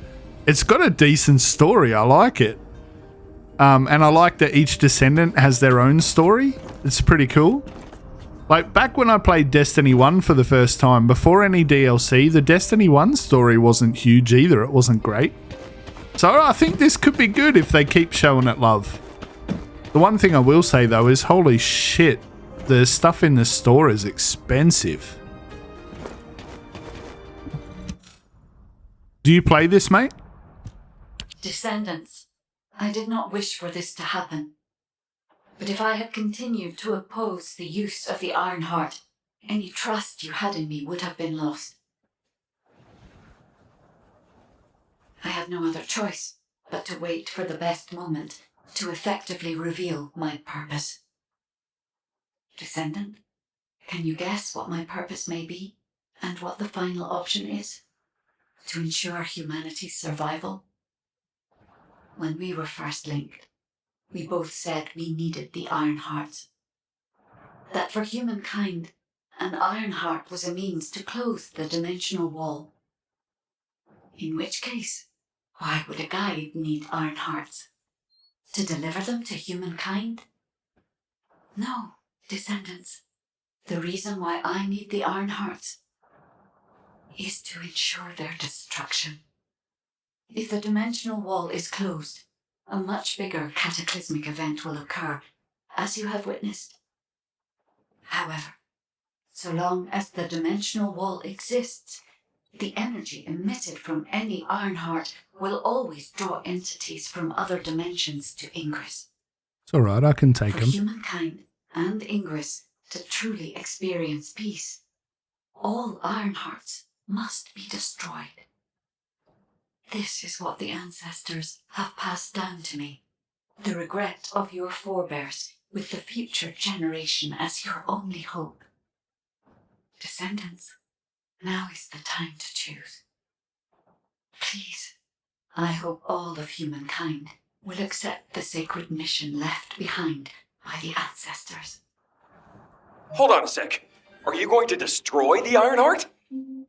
[SPEAKER 11] it's got a decent story. I like it. And I like that each Descendant has their own story. It's pretty cool. Like, back when I played Destiny 1 for the first time, before any DLC, the Destiny 1 story wasn't huge either. It wasn't great. So I think this could be good if they keep showing it love. The one thing I will say, though, is holy shit, the stuff in the store is expensive. Do you play this, mate?
[SPEAKER 2] Descendants, I did not wish for this to happen. But if I had continued to oppose the use of the Ironheart, any trust you had in me would have been lost. I had no other choice but to wait for the best moment to effectively reveal my purpose. Descendant, can you guess what my purpose may be and what the final option is? To ensure humanity's survival? When we were first linked, we both said we needed the Ironhearts. That for humankind, an Ironheart was a means to close the dimensional wall. In which case, why would a guide need Ironhearts? To deliver them to humankind? No, Descendants. The reason why I need the Ironhearts is to ensure their destruction. If the dimensional wall is closed, a much bigger cataclysmic event will occur, as you have witnessed. However, so long as the dimensional wall exists, the energy emitted from any Ironheart will always draw entities from other dimensions to Ingress.
[SPEAKER 11] It's alright, I can take
[SPEAKER 2] For
[SPEAKER 11] them.
[SPEAKER 2] humankind and Ingress to truly experience peace, all Ironhearts must be destroyed. This is what the ancestors have passed down to me. The regret of your forebears with the future generation as your only hope. Descendants, now is the time to choose. Please, I hope all of humankind will accept the sacred mission left behind by the ancestors.
[SPEAKER 10] Hold on a sec. Are you going to destroy the Ironheart?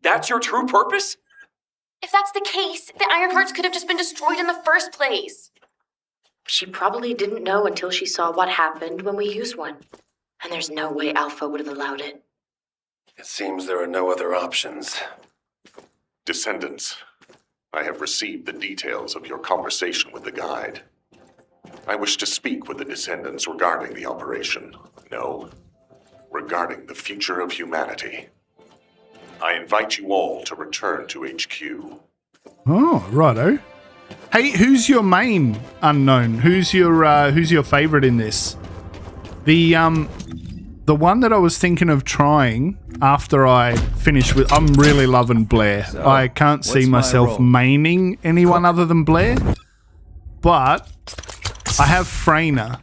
[SPEAKER 10] That's your true purpose?
[SPEAKER 5] If that's the case, the Ironhearts could have just been destroyed in the first place. She probably didn't know until she saw what happened when we used one. And there's no way Alpha would have allowed it.
[SPEAKER 10] It seems there are no other options.
[SPEAKER 3] Descendants, I have received the details of your conversation with the guide. I wish to speak with the Descendants regarding the operation. No, regarding the future of humanity. I invite you all to return to HQ.
[SPEAKER 11] Oh, righto. Hey, who's your main unknown? Who's your favorite in this? The one that I was thinking of trying after I finished with, I'm really loving Blair.
[SPEAKER 8] So,
[SPEAKER 11] I can't see
[SPEAKER 8] what's my
[SPEAKER 11] myself
[SPEAKER 8] role?
[SPEAKER 11] maining anyone other than Blair, but I have Freyna,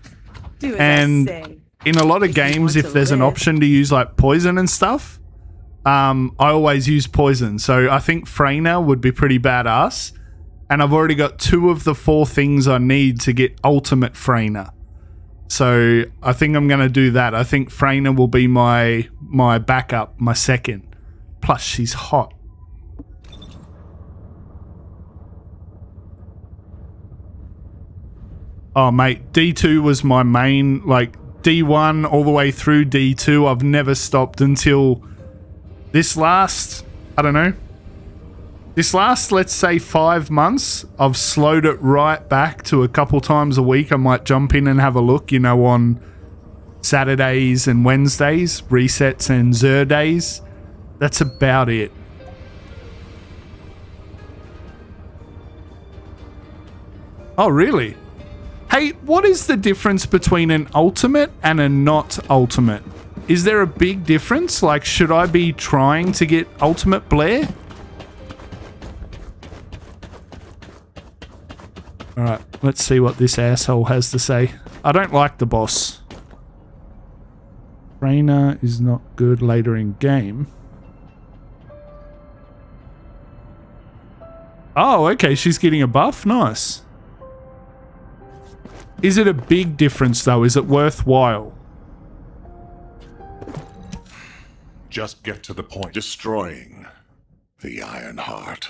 [SPEAKER 12] Do as
[SPEAKER 11] and
[SPEAKER 12] I say.
[SPEAKER 11] in a lot of
[SPEAKER 12] If you
[SPEAKER 11] games,
[SPEAKER 12] want
[SPEAKER 11] if
[SPEAKER 12] to
[SPEAKER 11] there's an
[SPEAKER 12] live.
[SPEAKER 11] option to use like poison and stuff, I always use poison. So I think Freyna would be pretty badass. And I've already got 2 of the 4 things I need to get ultimate Freyna. So I think I'm going to do that. I think Freyna will be my backup, my second. Plus, she's hot. Oh, mate, D2 was my main, like, D1 all the way through D2. I've never stopped until this last, I don't know, This last, let's say, 5 months, I've slowed it right back to a couple times a week. I might jump in and have a look, on Saturdays and Wednesdays, resets and Zer days. That's about it. Oh, really? Hey, what is the difference between an ultimate and a not ultimate? Is there a big difference? Like, should I be trying to get ultimate Blair? Alright, let's see what this asshole has to say. I don't like the boss. Trainer is not good later in game. Oh, okay, she's getting a buff? Nice. Is it a big difference, though? Is it worthwhile?
[SPEAKER 3] Just get to the point. Destroying the Iron Heart.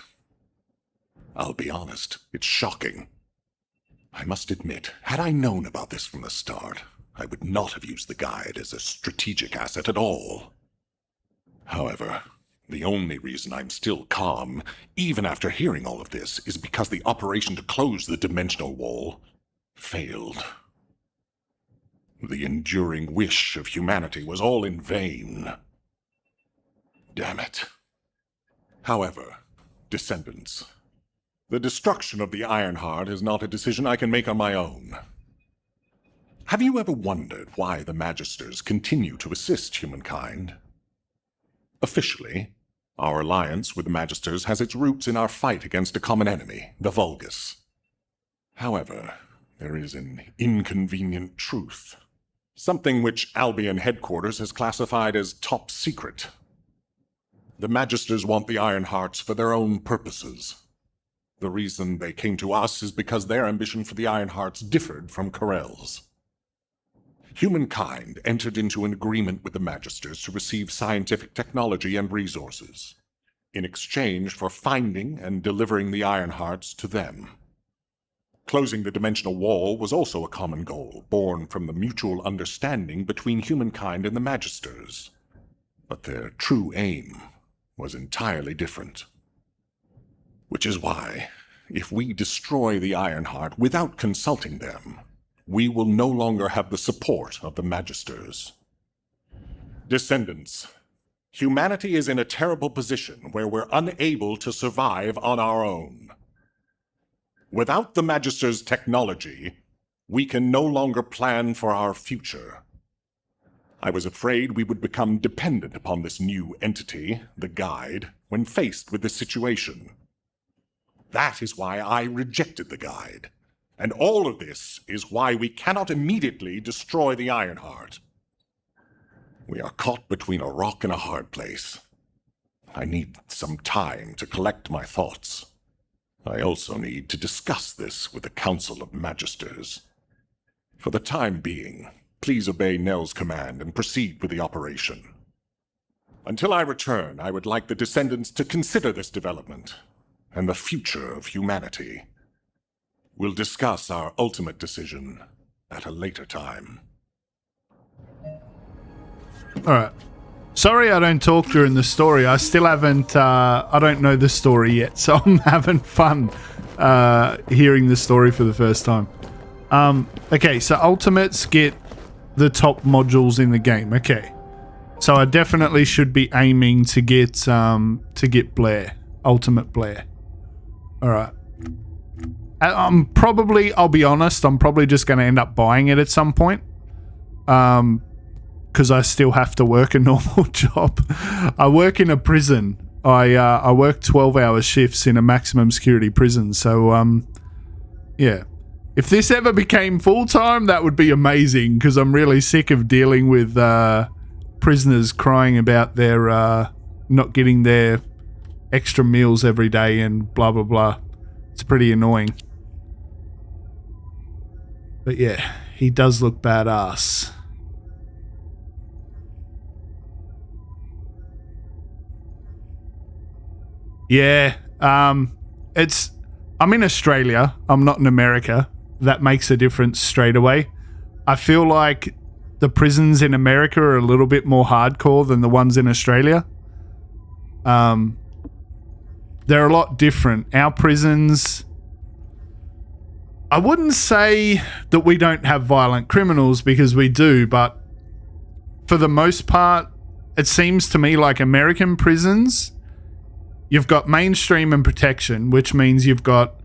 [SPEAKER 3] I'll be honest, it's shocking. I must admit, had I known about this from the start, I would not have used the guide as a strategic asset at all. However, the only reason I'm still calm, even after hearing all of this, is because the operation to close the dimensional wall failed. The enduring wish of humanity was all in vain. Damn it. However, Descendants, the destruction of the Ironheart is not a decision I can make on my own. Have you ever wondered why the Magisters continue to assist humankind? Officially, our alliance with the Magisters has its roots in our fight against a common enemy, the Vulgus. However, there is an inconvenient truth. Something which Albion headquarters has classified as top secret. The Magisters want the Ironhearts for their own purposes. The reason they came to us is because their ambition for the Ironhearts differed from Corell's. Humankind entered into an agreement with the Magisters to receive scientific technology and resources, in exchange for finding and delivering the Ironhearts to them. Closing the dimensional wall was also a common goal, born from the mutual understanding between humankind and the Magisters. But their true aim was entirely different. Which is why, if we destroy the Ironheart without consulting them, we will no longer have the support of the Magisters. Descendants, humanity is in a terrible position where we're unable to survive on our own. Without the Magisters' technology, we can no longer plan for our future. I was afraid we would become dependent upon this new entity, the Guide, when faced with this situation. That is why I rejected the Guide. And all of this is why we cannot immediately destroy the Ironheart. We are caught between a rock and a hard place. I need some time to collect my thoughts. I also need to discuss this with the Council of Magisters. For the time being, please obey Nell's command and proceed with the operation. Until I return, I would like the Descendants to consider this development and the future of humanity. We'll discuss our ultimate decision at a later time.
[SPEAKER 11] Alright. Sorry I don't talk during the story. I still haven't, I don't know the story yet, so I'm having fun hearing the story for the first time. Okay, so Ultimates get the top modules in the game. Okay. So I definitely should be aiming to get Blair. Ultimate Blair. Alright. I'll be honest, I'm probably just going to end up buying it at some point. Because I still have to work a normal job. I work in a prison. I work 12-hour shifts in a maximum security prison. So, yeah. If this ever became full-time, that would be amazing, because I'm really sick of dealing with prisoners crying about their not getting their extra meals every day and blah, blah, blah. It's pretty annoying. But yeah, he does look badass. Yeah, I'm in Australia. I'm not in America. That makes a difference straight away. I feel like the prisons in America are a little bit more hardcore than the ones in Australia. The they're a lot different. Our prisons, I wouldn't say that we don't have violent criminals, because we do, but for the most part, it seems to me like American prisons, you've got mainstream and protection, which means you've got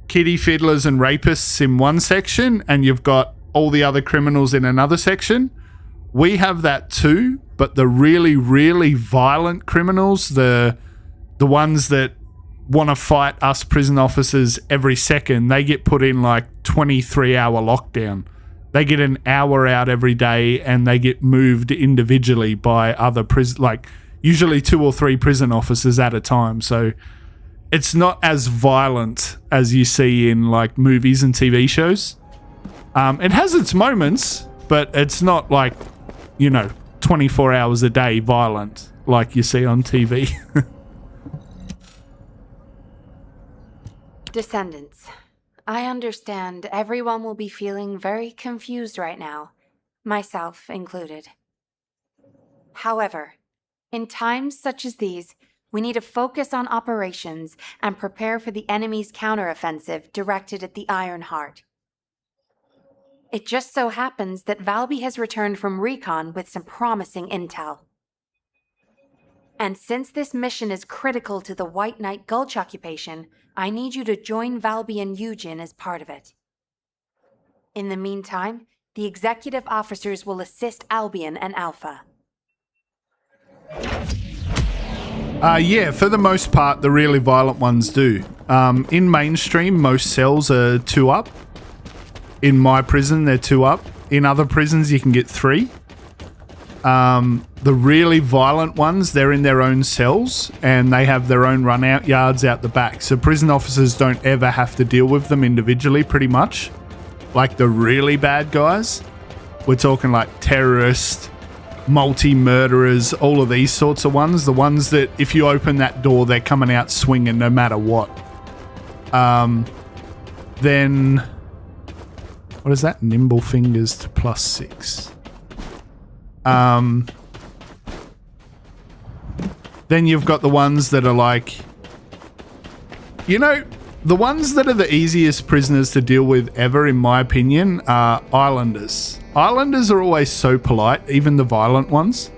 [SPEAKER 11] kiddie fiddlers and rapists in one section, and you've got all the other criminals in another section. We have that too, but the really, really violent criminals, the ones that want to fight us prison officers every second, they get put in like 23-hour lockdown. They get an hour out every day, and they get moved individually by other prison, like usually 2 or 3 prison officers at a time. So it's not as violent as you see in like movies and TV shows. It has its moments, but it's not like, 24 hours a day violent like you see on TV.
[SPEAKER 12] Descendants, I understand everyone will be feeling very confused right now, myself included. However, in times such as these, we need to focus on operations and prepare for the enemy's counteroffensive directed at the Iron Heart. It just so happens that Valby has returned from recon with some promising intel. And since this mission is critical to the White Knight Gulch occupation, I need you to join Valby and Eugen as part of it. In the meantime, the executive officers will assist Albion and Alpha.
[SPEAKER 11] Yeah, for the most part, the really violent ones do. In mainstream, most cells are 2 up. In my prison, they're 2 up. In other prisons, you can get 3. The really violent ones, they're in their own cells, and they have their own run-out yards out the back. So prison officers don't ever have to deal with them individually, pretty much. Like the really bad guys. We're talking like terrorists, multi-murderers, all of these sorts of ones. The ones that if you open that door, they're coming out swinging no matter what. Then, what is that? Nimble fingers to +6. Then you've got the ones that are like, the ones that are the easiest prisoners to deal with ever, in my opinion, are Islanders. Islanders are always so polite, even the violent ones.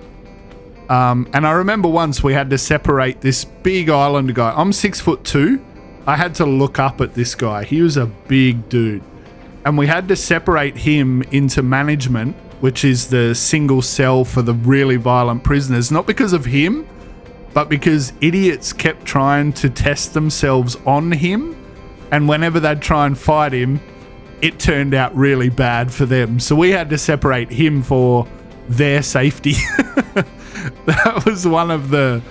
[SPEAKER 11] And I remember once we had to separate this big Islander guy. I'm 6'2". I had to look up at this guy. He was a big dude. And we had to separate him into management, which is the single cell for the really violent prisoners. Not because of him, but because idiots kept trying to test themselves on him. And whenever they'd try and fight him, it turned out really bad for them. So we had to separate him for their safety. That was one of the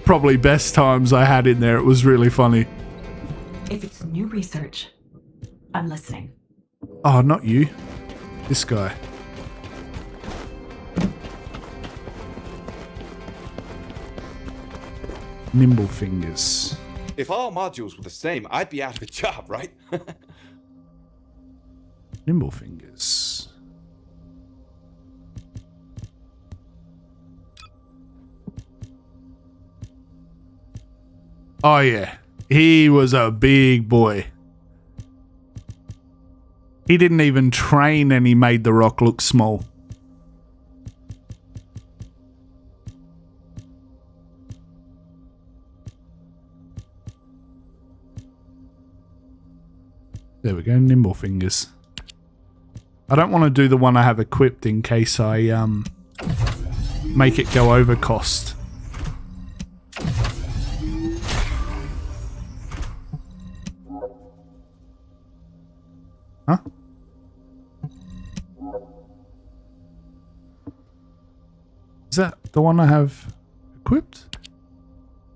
[SPEAKER 11] probably best times I had in there. It was really funny.
[SPEAKER 2] If it's new research, I'm listening.
[SPEAKER 11] Oh, not you. This guy. Nimble fingers.
[SPEAKER 13] If all modules were the same, I'd be out of a job, right?
[SPEAKER 11] Nimble fingers. Oh yeah, he was a big boy. He didn't even train and he made the rock look small. There we go, nimble fingers. I don't want to do the one I have equipped in case I make it go over cost. Huh? Is that the one I have equipped?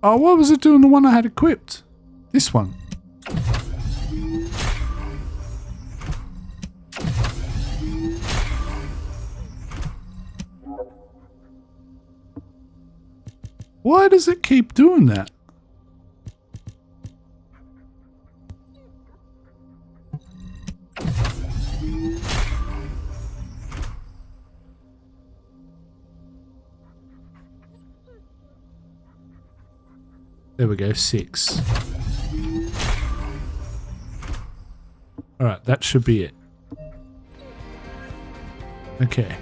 [SPEAKER 11] Oh, what was it doing the one I had equipped? This one. Why does it keep doing that? There we go, 6. Alright, that should be it. Okay.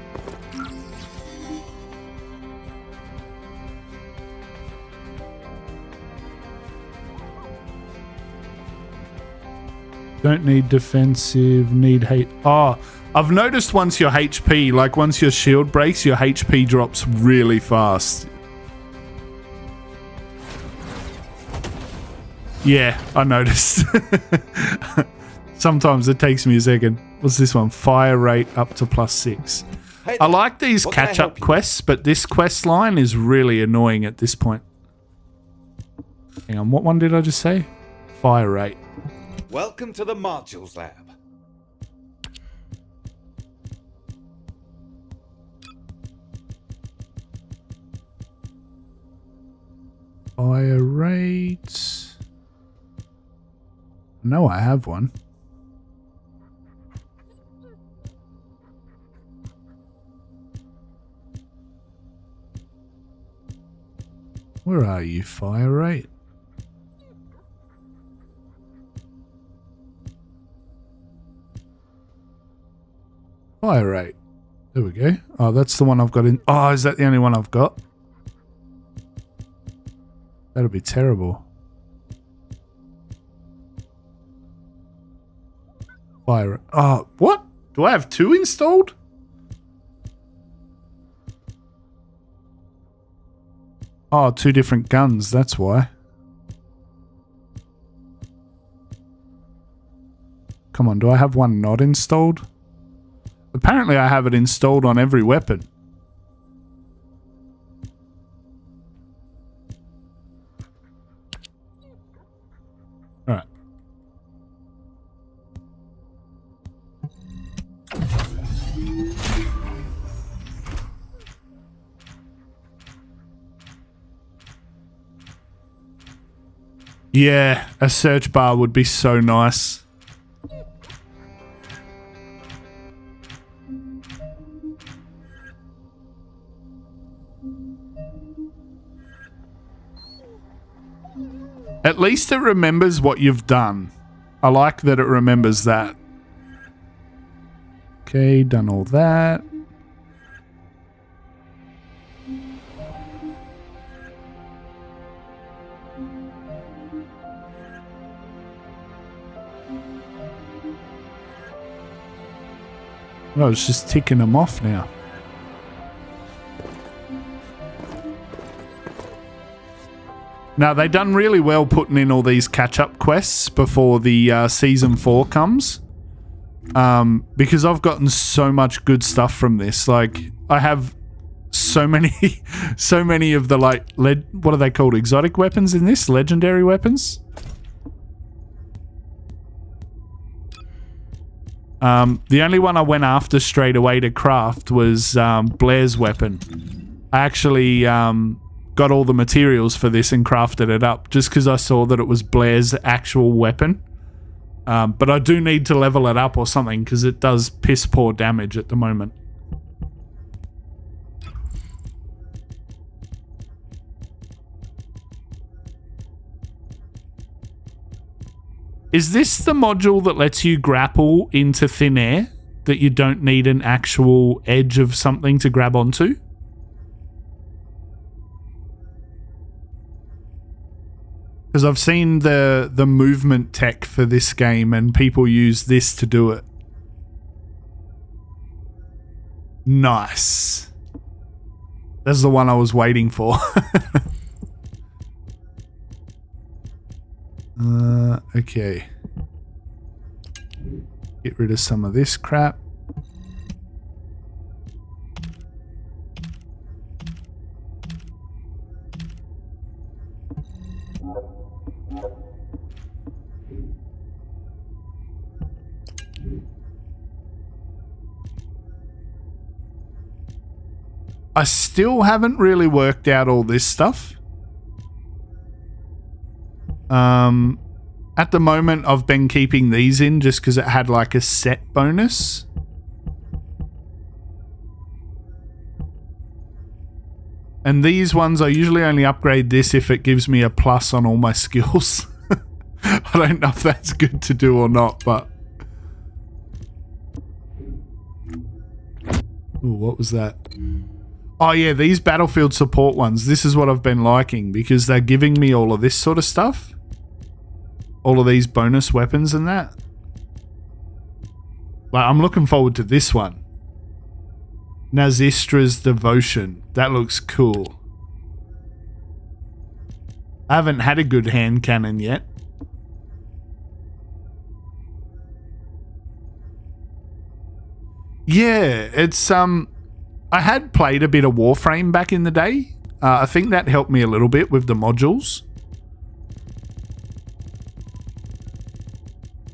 [SPEAKER 11] Don't need defensive, need hate. Oh, I've noticed once your HP, like once your shield breaks, your HP drops really fast. Yeah, I noticed. Sometimes it takes me a second. What's this one? Fire rate up to +6.
[SPEAKER 13] Hey
[SPEAKER 11] I
[SPEAKER 13] there.
[SPEAKER 11] like these
[SPEAKER 13] What can I
[SPEAKER 11] catch-up
[SPEAKER 13] help you?
[SPEAKER 11] quests, but this quest line is really annoying at this point. Hang on, what one did I just say? Fire rate.
[SPEAKER 13] Welcome to the modules lab.
[SPEAKER 11] Fire rate. No, I have one. Where are you, fire rate? Fire rate. There we go. Oh, that's the one I've got in. Oh, is that the only one I've got? That'll be terrible. Fire. Oh, what? Do I have 2 installed? Oh, 2 different guns. That's why. Come on, do I have one not installed? Apparently I have it installed on every weapon. Alright. Yeah, a search bar would be so nice. At least it remembers what you've done. I like that it remembers that. Okay, done all that. Oh, it's just ticking them off now. Now, they done really well putting in all these catch-up quests before the Season 4 comes. Because I've gotten so much good stuff from this. Like, I have so many so many of the, like, what are they called? Exotic weapons in this? Legendary weapons? The only one I went after straight away to craft was Blair's weapon. I actually got all the materials for this and crafted it up just because I saw that it was Blair's actual weapon. But I do need to level it up or something because it does piss poor damage at the moment. Is this the module that lets you grapple into thin air? That you don't need an actual edge of something to grab onto? Because I've seen the movement tech for this game and people use this to do it. Nice. That's the one I was waiting for. Okay. Get rid of some of this crap. I still haven't really worked out all this stuff. At the moment, I've been keeping these in just because it had like a set bonus. And these ones, I usually only upgrade this if it gives me a plus on all my skills. I don't know if that's good to do or not, but... Ooh, what was that? Oh yeah, these battlefield support ones. This is what I've been liking because they're giving me all of this sort of stuff. All of these bonus weapons and that. Like, I'm looking forward to this one. Nazistra's Devotion. That looks cool. I haven't had a good hand cannon yet. Yeah, it's I had played a bit of Warframe back in the day. I think that helped me a little bit with the modules.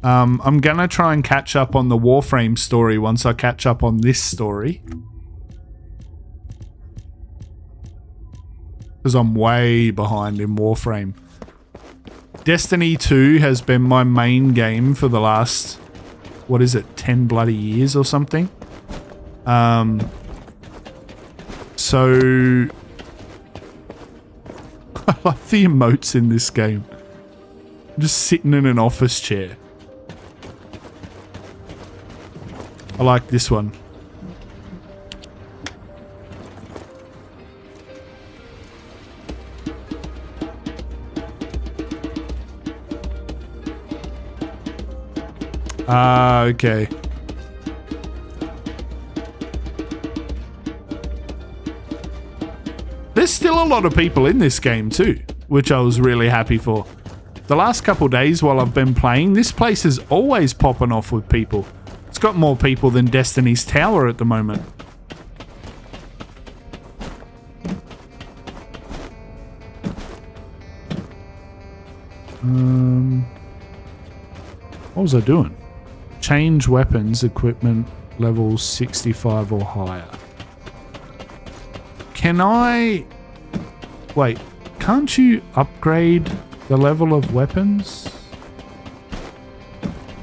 [SPEAKER 11] I'm gonna try and catch up on the Warframe story once I catch up on this story. Because I'm way behind in Warframe. Destiny 2 has been my main game for the last, what is it, 10 bloody years or something? So... I love the emotes in this game. I'm just sitting in an office chair. I like this one. Ah, okay. There's still a lot of people in this game too, which I was really happy for. The last couple days while I've been playing, this place is always popping off with people. It's got more people than Destiny's Tower at the moment. What was I doing? Change weapons, equipment, level 65 or higher. Can I... Wait, can't you upgrade the level of weapons?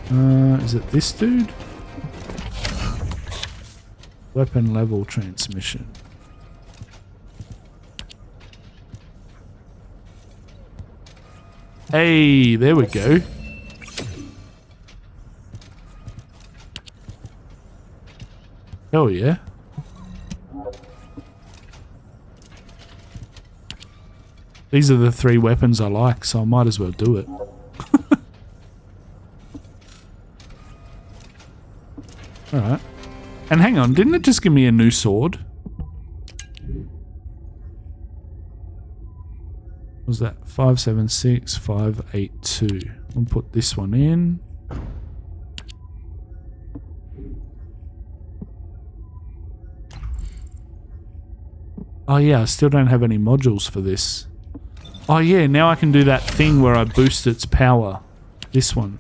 [SPEAKER 11] Is it this dude? Weapon level transmission. Hey, there we go. Hell yeah. These are the 3 weapons I like, so I might as well do it. Alright. And hang on, didn't it just give me a new sword? What was that? 576, 582. I'll put this one in. Oh yeah, I still don't have any modules for this. Oh yeah, now I can do that thing where I boost its power. This one.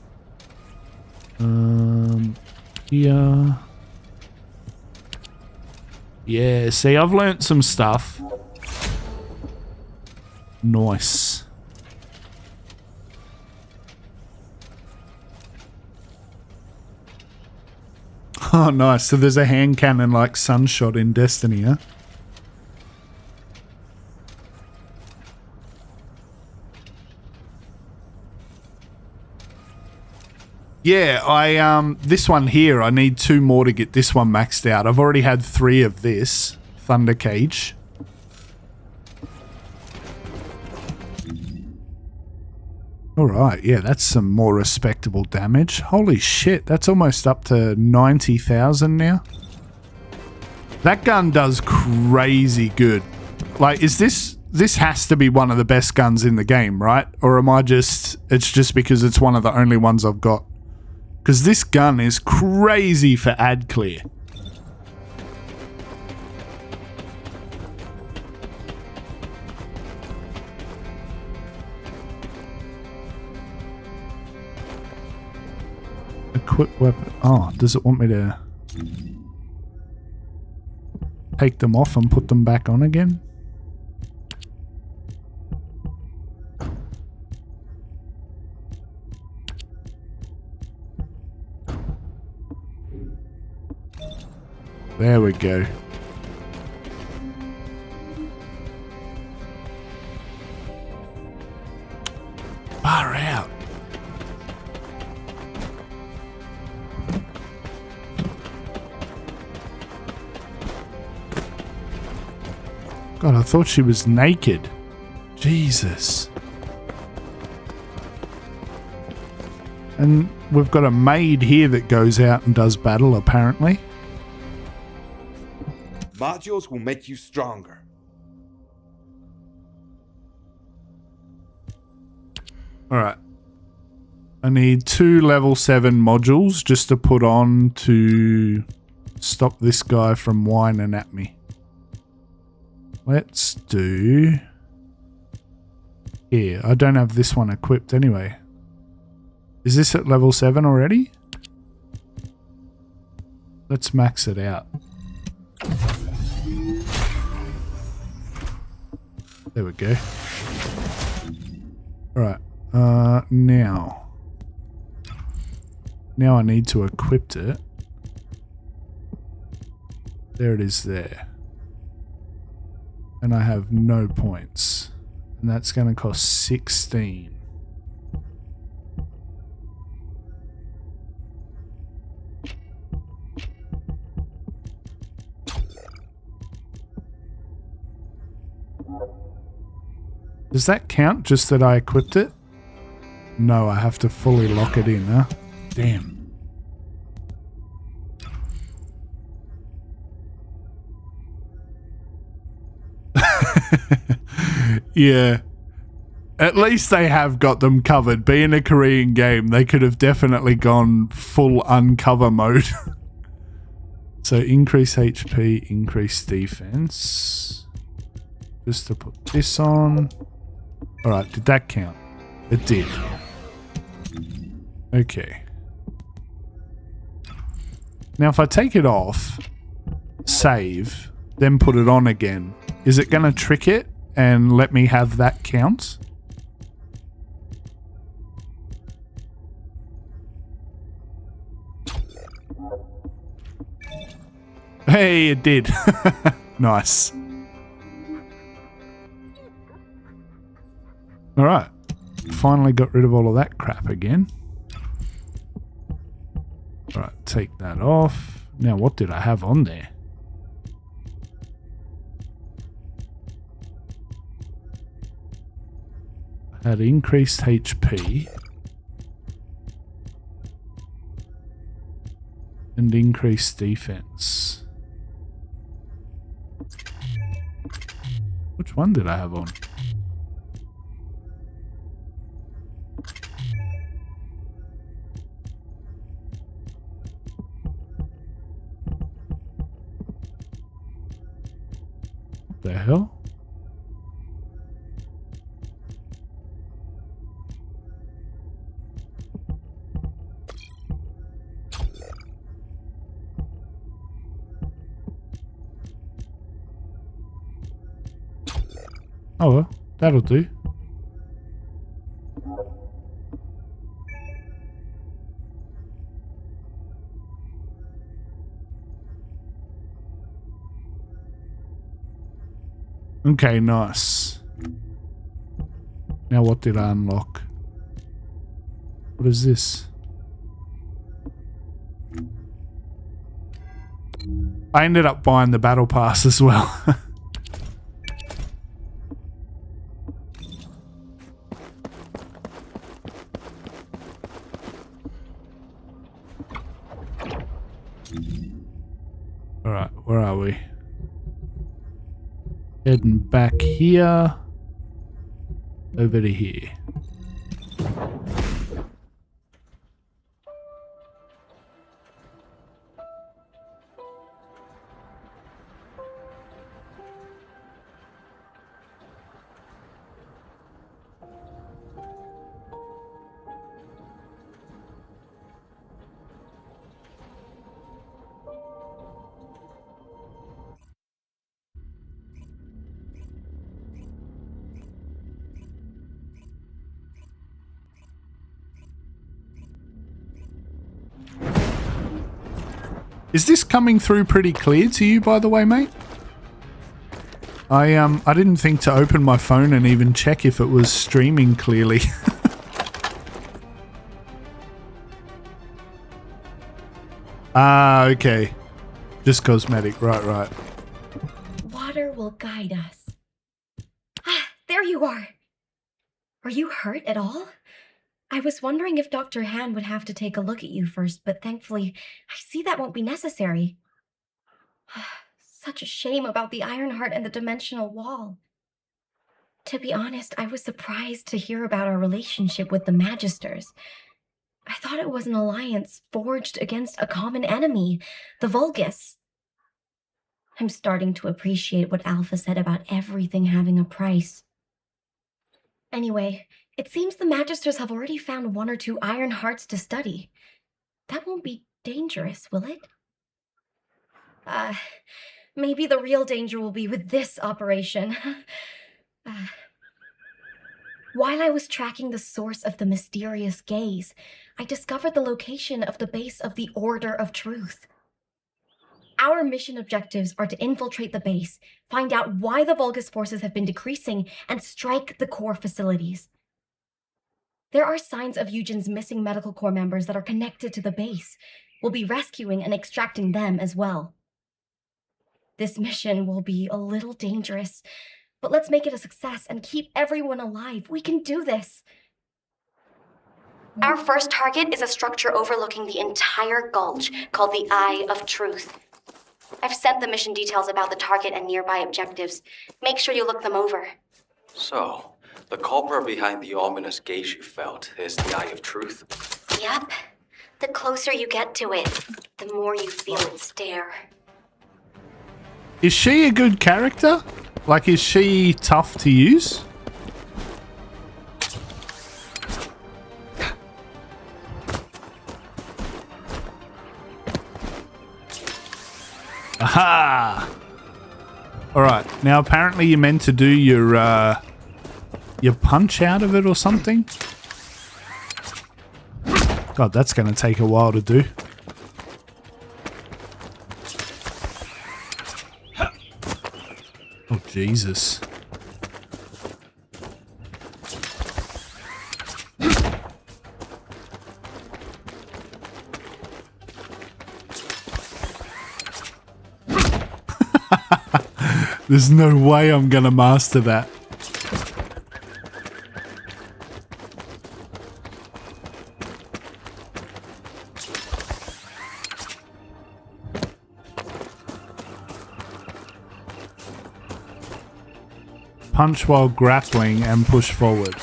[SPEAKER 11] Here. Yeah, see, I've learnt some stuff. Nice. Oh, nice. So there's a hand cannon like Sunshot in Destiny, huh? Yeah, this one here, I need 2 more to get this one maxed out. I've already had 3 of this. Thunder Cage. Alright, yeah, that's some more respectable damage. Holy shit, that's almost up to 90,000 now. That gun does crazy good. Like, is this... This has to be one of the best guns in the game, right? Or am I just... It's just because it's one of the only ones I've got. Because this gun is crazy for ad clear. Equip weapon. Oh, does it want me to take them off and put them back on again? There we go. Far out. God, I thought she was naked. Jesus. And we've got a maid here that goes out and does battle, apparently.
[SPEAKER 13] Modules will make you stronger.
[SPEAKER 11] Alright. I need 2 level 7 modules just to put on to stop this guy from whining at me. Let's do... Here, I don't have this one equipped anyway. Is this at level 7 already? Let's max it out. There we go. Alright, now I need to equip it. There it is there. And I have no points. And that's going to cost 16. Does that count just that I equipped it? No, I have to fully lock it in, huh? Damn. Yeah. At least they have got them covered. Being a Korean game, they could have definitely gone full uncover mode. So increase HP, increase defense. Just to put this on. Alright, did that count? It did. Okay. Now if I take it off, save, then put it on again, is it going to trick it and let me have that count? Hey, it did. Nice. Alright. Finally got rid of all of that crap again. Alright, take that off. Now what did I have on there? I had increased HP. And increased defense. Which one did I have on? What the hell? Oh well, that'll do. Okay, nice. Now what did I unlock? What is this? I ended up buying the battle pass as well. Alright, where are we? Heading back here. Over to here. Is this coming through pretty clear to you, by the way, mate? I didn't think to open my phone and even check if it was streaming clearly. Ah, okay. Just cosmetic. Right.
[SPEAKER 7] Water will guide us. Ah, there you are. Are you hurt at all? I was wondering if Dr. Han would have to take a look at you first, but thankfully, I see that won't be necessary. Such a shame about the Ironheart and the dimensional wall. To be honest, I was surprised to hear about our relationship with the Magisters. I thought it was an alliance forged against a common enemy, the Vulgus. I'm starting to appreciate what Alpha said about everything having a price. Anyway, it seems the Magisters have already found 1 or 2 Ironhearts to study. That won't be dangerous, will it? Maybe the real danger will be with this operation. While I was tracking the source of the mysterious gaze, I discovered the location of the base of the Order of Truth. Our mission objectives are to infiltrate the base, find out why the Vulgus forces have been decreasing, and strike the core facilities. There are signs of Eugen's missing medical corps members that are connected to the base. We'll be rescuing and extracting them as well. This mission will be a little dangerous, but let's make it a success and keep everyone alive. We can do this.
[SPEAKER 5] Our first target is a structure overlooking the entire gulch called the Eye of Truth. I've sent the mission details about the target and nearby objectives. Make sure you look them over.
[SPEAKER 6] So, the culprit behind the ominous gaze you felt is the Eye of Truth?
[SPEAKER 5] Yep. The closer you get to it, the more you feel it stare.
[SPEAKER 11] Is she a good character? Like, is she tough to use? Aha! Alright, now apparently you're meant to do your punch out of it or something. God, that's going to take a while to do. Oh, Jesus. There's no way I'm going to master that. Punch while grappling and push forward.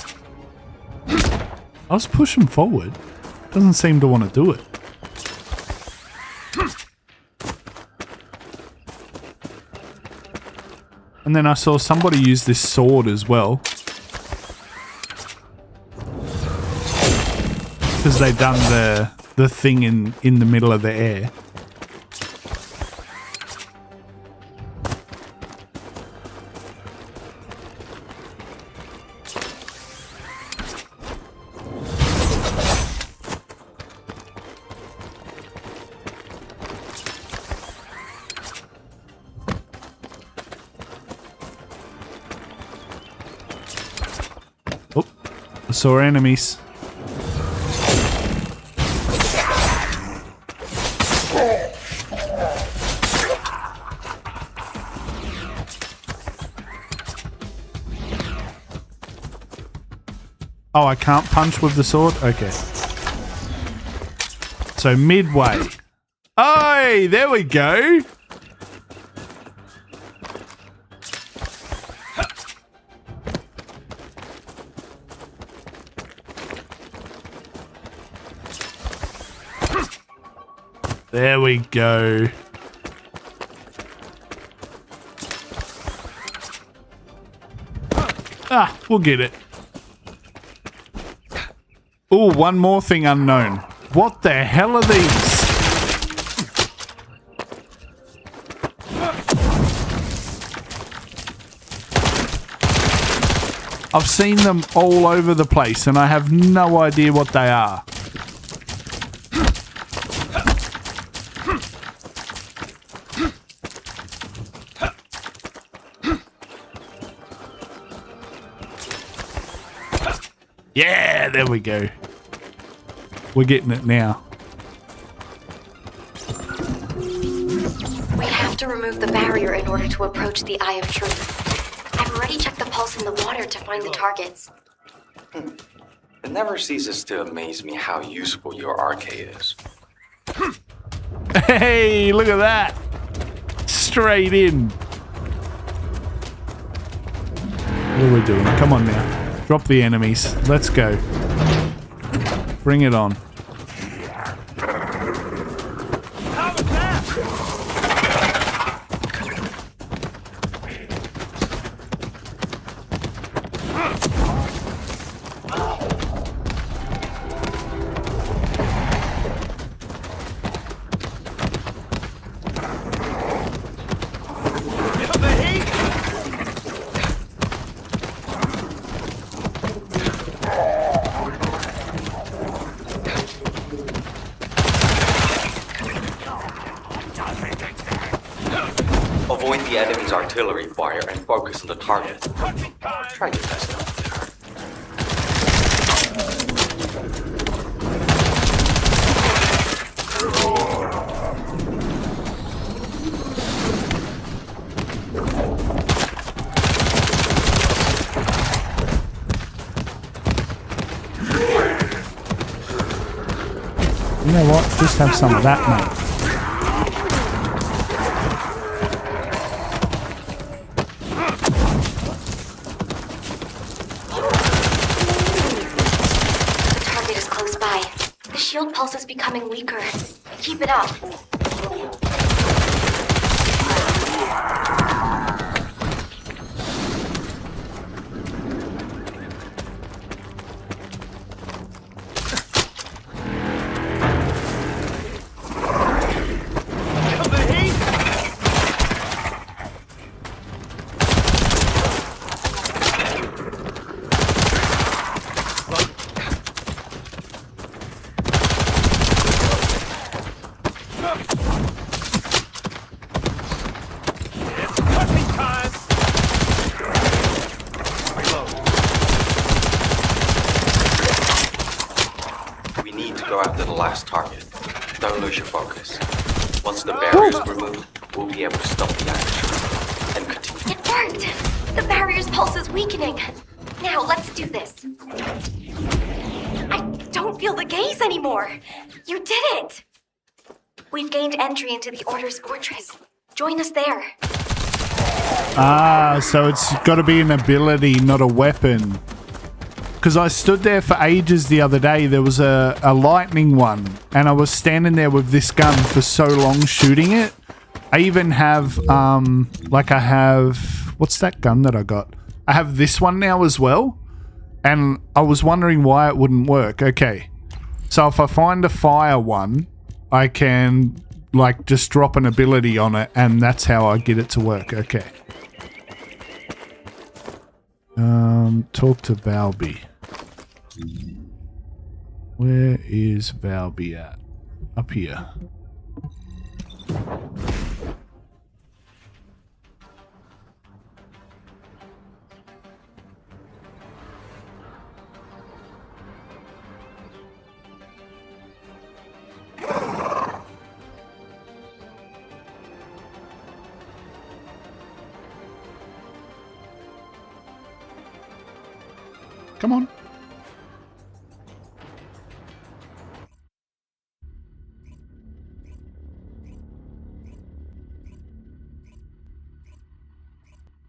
[SPEAKER 11] I was pushing forward. Doesn't seem to want to do it. And then I saw somebody use this sword as well. Because they done the thing in the middle of the air. Saw enemies. Oh, I can't punch with the sword? Okay. So midway. Oh, there we go. There we go. Ah, we'll get it. Oh, one more thing unknown. What the hell are these? I've seen them all over the place and I have no idea what they are. Yeah, there we go. We're getting it now.
[SPEAKER 5] to remove the barrier in order to approach the Eye of Truth. I've already checked the pulse in the water to find the targets.
[SPEAKER 6] It never ceases to amaze me how useful your arcade is.
[SPEAKER 11] Hey, look at that. Straight in. What are we doing? Come on now. Drop the enemies. Let's go. Bring it on.
[SPEAKER 10] Avoid the enemy's artillery fire and focus on the target. Try your best not to get hurt.
[SPEAKER 11] You know what? Just have some of that, mate.
[SPEAKER 5] Pulse is becoming weaker. Keep it up.
[SPEAKER 10] Go after the last target. Don't lose your focus. Once the barrier's removed, we'll be able to stop the action and continue.
[SPEAKER 5] It worked! The barrier's pulse is weakening. Now, let's do this. I don't feel the gaze anymore. You did it! We've gained entry into the Order's fortress. Join us there.
[SPEAKER 11] Ah, so it's got to be an ability, not a weapon. Because I stood there for ages the other day. There was a lightning one, and I was standing there with this gun for so long shooting it. I even have, what's that gun that I got? I have this one now as well, and I was wondering why it wouldn't work. Okay, so if I find a fire one, I can, just drop an ability on it, and that's how I get it to work. Okay. Talk to Valby. Where is Valby at? Up here. Come on.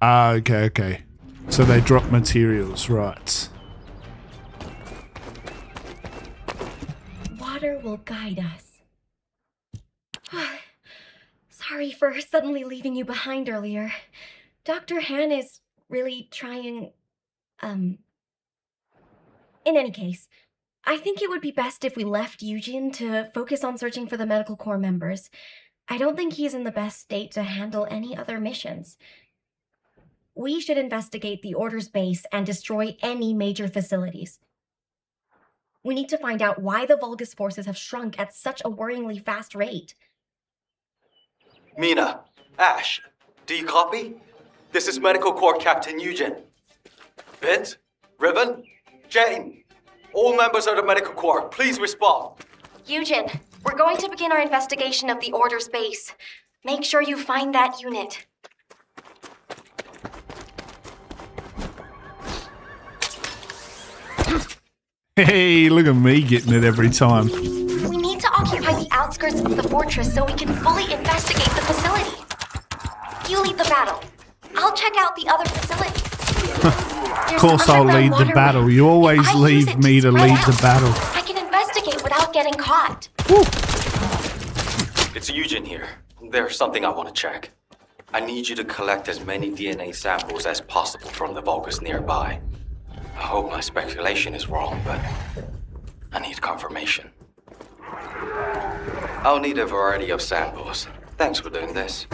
[SPEAKER 11] Ah, okay. So they drop materials, right.
[SPEAKER 7] Water will guide us. Sorry for suddenly leaving you behind earlier. Dr. Han is really trying, In any case, I think it would be best if we left Eugene to focus on searching for the Medical Corps members. I don't think he's in the best state to handle any other missions. We should investigate the Order's base and destroy any major facilities. We need to find out why the Vulgus forces have shrunk at such a worryingly fast rate.
[SPEAKER 10] Mina, Ash, do you copy? This is Medical Corps Captain Eugene. Vince, Ribbon, Jane, all members of the Medical Corps, please respond.
[SPEAKER 5] Eugene, we're going to begin our investigation of the Order's base.
[SPEAKER 7] Make sure you find that unit.
[SPEAKER 11] Hey, look at me getting it every time.
[SPEAKER 7] We need to occupy the outskirts of the fortress so we can fully investigate the facility. You lead the battle. I'll check out the other facilities.
[SPEAKER 11] Of course I'll lead the battle. You always leave me to lead the battle.
[SPEAKER 7] I can investigate without getting caught.
[SPEAKER 11] Woo.
[SPEAKER 10] It's Eugen here. There's something I want to check. I need you to collect as many DNA samples as possible from the Vulgus nearby. I hope my speculation is wrong, but I need confirmation. I'll need a variety of samples. Thanks for doing this.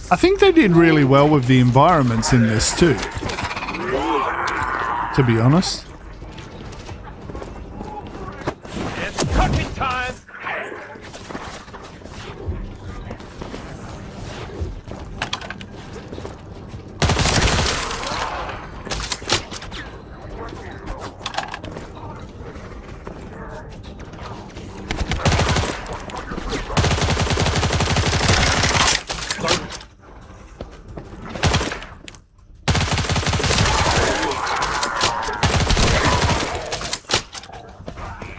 [SPEAKER 11] I think they did really well with the environments in this too, to be honest.
[SPEAKER 8] It's cooking time!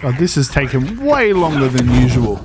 [SPEAKER 11] God, this has taken way longer than usual.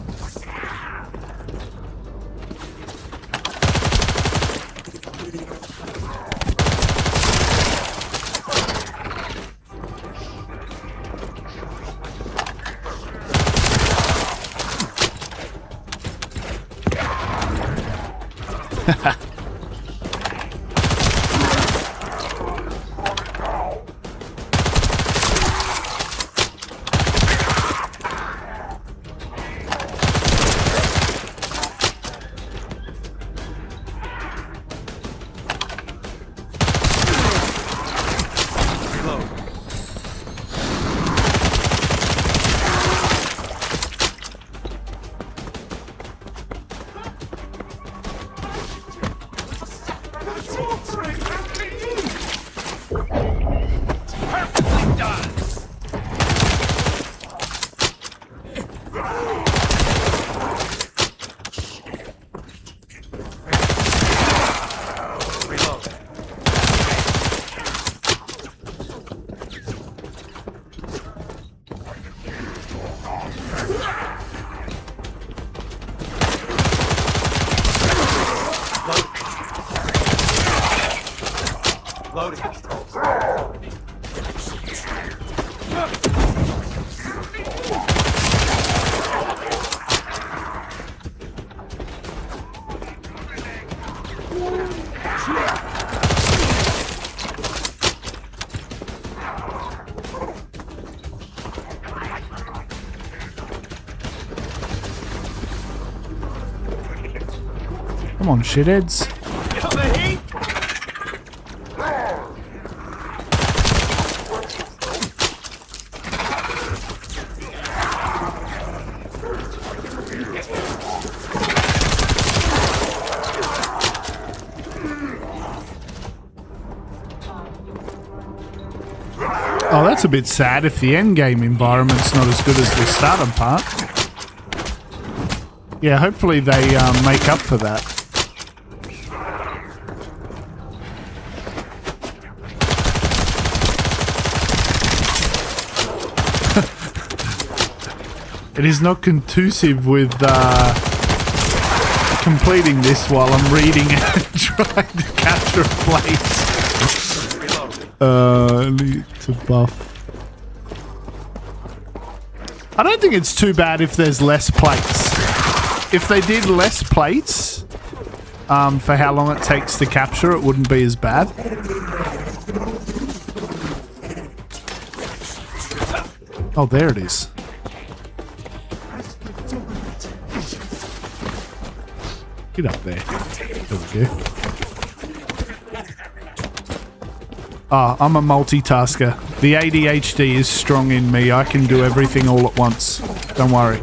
[SPEAKER 11] Come on, shitheads.
[SPEAKER 8] Feel the heat?
[SPEAKER 11] Oh, that's a bit sad if the endgame environment's not as good as the starter part. Yeah, hopefully they make up for that. It is not conducive with completing this while I'm reading and trying to capture a plate. I need to buff. I don't think it's too bad if there's less plates. If they did less plates for how long it takes to capture, it wouldn't be as bad. Oh, there it is. Get up there. There we go. Ah, I'm a multitasker. The ADHD is strong in me. I can do everything all at once. Don't worry.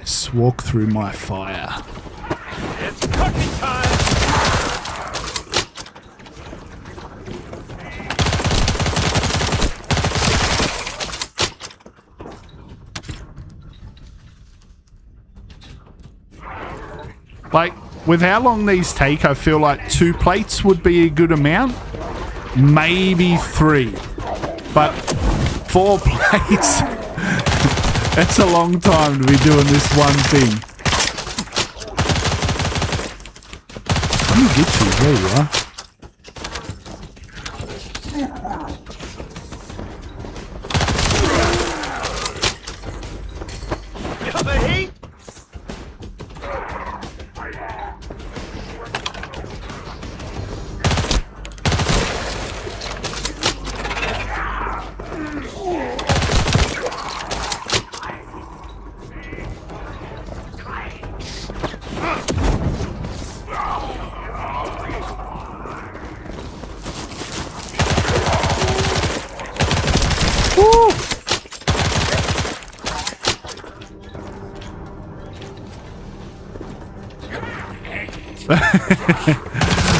[SPEAKER 11] Just walk through my fire.
[SPEAKER 8] It's cooking time!
[SPEAKER 11] Like, with how long these take, I feel like 2 plates would be a good amount. Maybe 3. But 4 plates, that's a long time to be doing this one thing. Let me get you. There you are.
[SPEAKER 8] Feel the heat?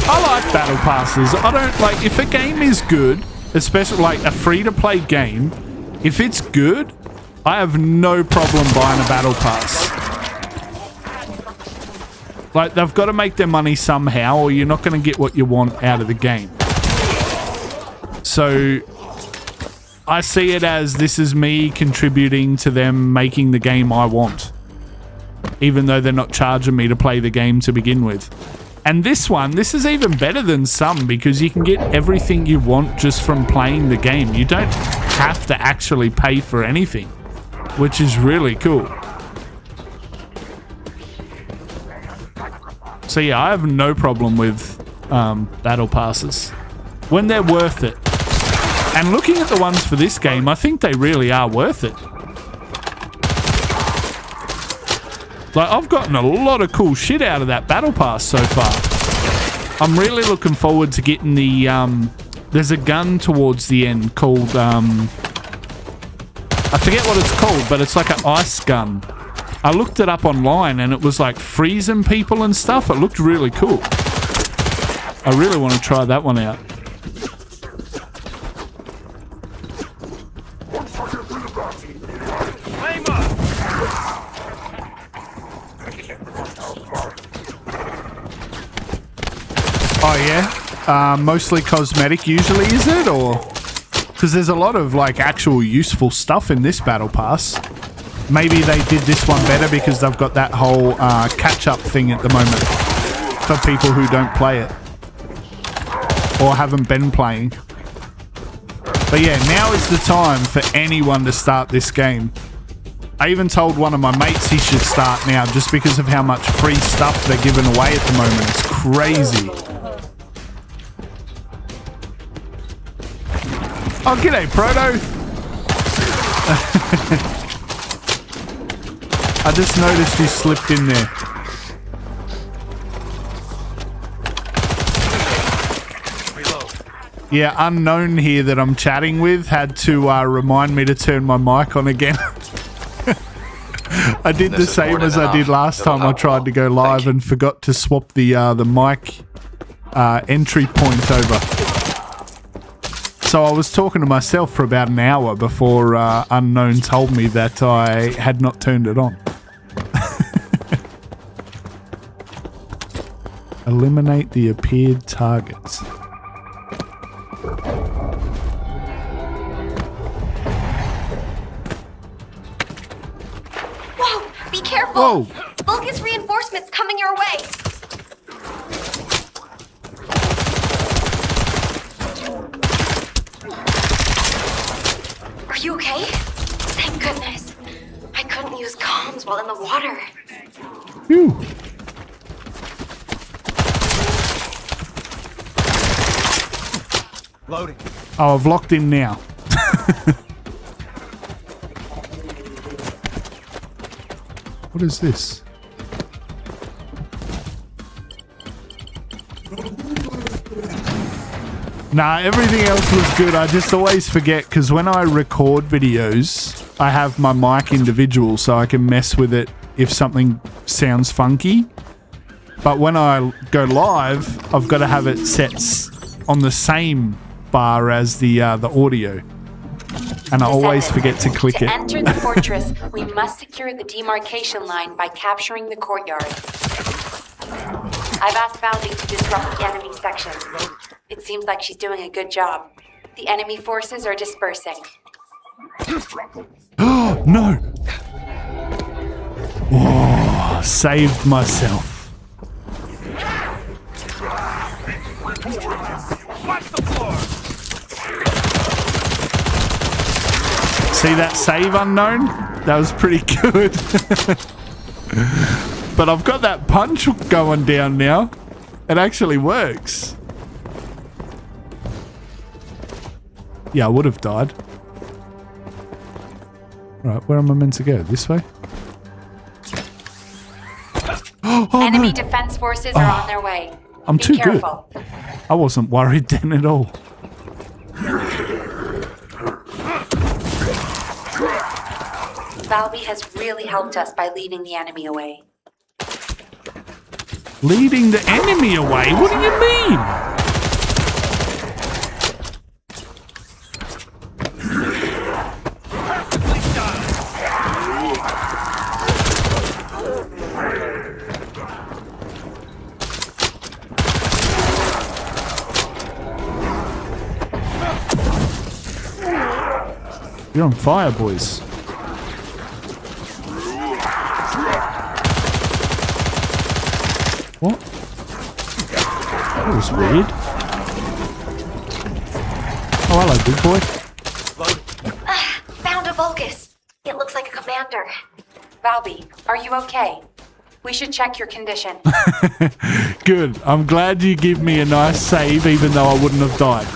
[SPEAKER 11] I like battle passes. I don't like, if a game is good, especially like a free-to-play game, if it's good, I have no problem buying a battle pass. Like, they've got to make their money somehow, or you're not going to get what you want out of the game. So I see it as this is me contributing to them making the game I want, even though they're not charging me to play the game to begin with. And this is even better than some, because you can get everything you want just from playing the game. You don't have to actually pay for anything, which is really cool. So yeah, I have no problem with battle passes when they're worth it. And looking at the ones for this game, I think they really are worth it. Like, I've gotten a lot of cool shit out of that battle pass so far. I'm really looking forward to getting the, there's a gun towards the end called, I forget what it's called, but it's like an ice gun. I looked it up online and it was like freezing people and stuff. It looked really cool. I really want to try that one out. Oh yeah? Mostly cosmetic usually, is it? Or because there's a lot of like actual useful stuff in this battle pass. Maybe they did this one better because they've got that whole catch-up thing at the moment for people who don't play it or haven't been playing. But yeah, now is the time for anyone to start this game. I even told one of my mates he should start now just because of how much free stuff they're giving away at the moment. It's crazy. Oh, g'day, Proto. I just noticed you slipped in there. Yeah, unknown here that I'm chatting with had to remind me to turn my mic on again. I did the same as I did last time I tried to go live and forgot to swap the mic entry point over. So I was talking to myself for about an hour before Unknown told me that I had not turned it on. Eliminate the appeared targets.
[SPEAKER 7] Whoa! Be careful!
[SPEAKER 11] Whoa!
[SPEAKER 7] Vulgus reinforcements coming your way! Are you okay? Thank goodness. I couldn't use comms while in the water.
[SPEAKER 11] Phew.
[SPEAKER 8] Loading.
[SPEAKER 11] Oh, I've locked in now. What is this? Nah, everything else was good. I just always forget because when I record videos, I have my mic individual so I can mess with it if something sounds funky. But when I go live, I've got to have it set on the same bar as the audio. And I always forget to click it.
[SPEAKER 5] To enter the fortress, we must secure the demarcation line by capturing the courtyard. I've asked Valby to disrupt the enemy sections. It seems like she's doing a good job. The enemy forces are dispersing.
[SPEAKER 11] No! Oh, saved myself.
[SPEAKER 8] Watch the floor.
[SPEAKER 11] See that save, Unknown? That was pretty good. But I've got that punch going down now. It actually works. Yeah, I would have died. Right, where am I meant to go? This way? Oh,
[SPEAKER 5] Enemy
[SPEAKER 11] no.
[SPEAKER 5] defense forces are on their way.
[SPEAKER 11] I'm
[SPEAKER 5] Be
[SPEAKER 11] too
[SPEAKER 5] careful.
[SPEAKER 11] good. I wasn't worried then at all.
[SPEAKER 5] Valby has really helped us by leading the enemy away.
[SPEAKER 11] Leading the enemy away? What do you mean? You're on fire, boys. What? That was weird. Oh, hello, big boy.
[SPEAKER 7] Found a Vulgus. It looks like a commander.
[SPEAKER 5] Valby, are you okay? We should check your condition.
[SPEAKER 11] Good. I'm glad you give me a nice save, even though I wouldn't have died.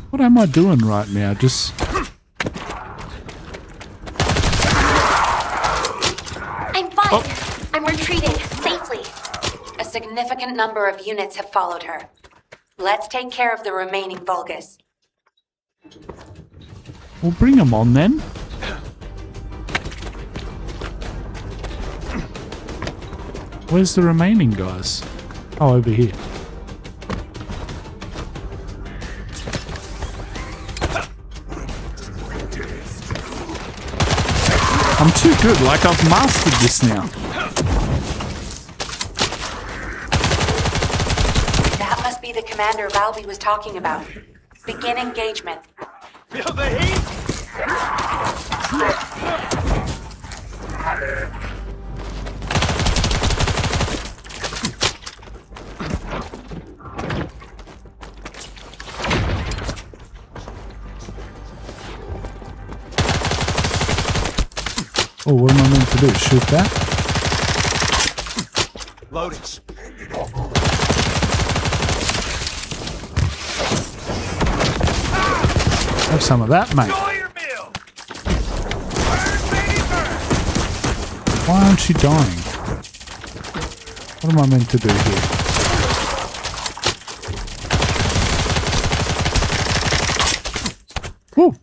[SPEAKER 11] What am I doing right now? Just...
[SPEAKER 7] I'm fine.
[SPEAKER 11] Oh.
[SPEAKER 7] I'm retreating safely.
[SPEAKER 5] A significant number of units have followed her. Let's take care of the remaining Vulgus.
[SPEAKER 11] Well, bring them on then. Where's the remaining guys? Oh, over here. I'm too good, like I've mastered this now.
[SPEAKER 5] That must be the commander Valby was talking about. Begin engagement.
[SPEAKER 8] Feel the heat?
[SPEAKER 11] Oh, what am I meant to do? Shoot that?
[SPEAKER 8] Loading.
[SPEAKER 11] Have some of that, mate.
[SPEAKER 8] Enjoy your meal. Burn, baby, burn.
[SPEAKER 11] Why aren't you dying? What am I meant to do here? Woo!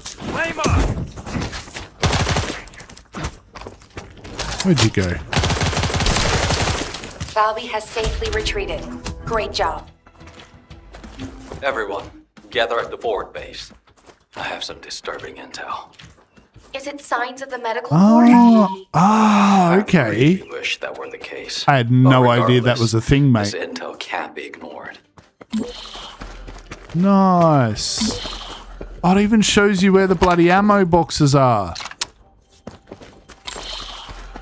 [SPEAKER 8] Flame on.
[SPEAKER 11] Where'd you go?
[SPEAKER 5] Valby has safely retreated. Great job.
[SPEAKER 10] Everyone, gather at the forward base. I have some disturbing intel.
[SPEAKER 7] Is it signs of the medical corps?
[SPEAKER 11] Ah, okay.
[SPEAKER 10] I really wish that were the case.
[SPEAKER 11] I had
[SPEAKER 10] But
[SPEAKER 11] no idea that
[SPEAKER 10] regardless,
[SPEAKER 11] was a thing, mate.
[SPEAKER 10] This intel can't be ignored.
[SPEAKER 11] Nice. Oh, it even shows you where the bloody ammo boxes are.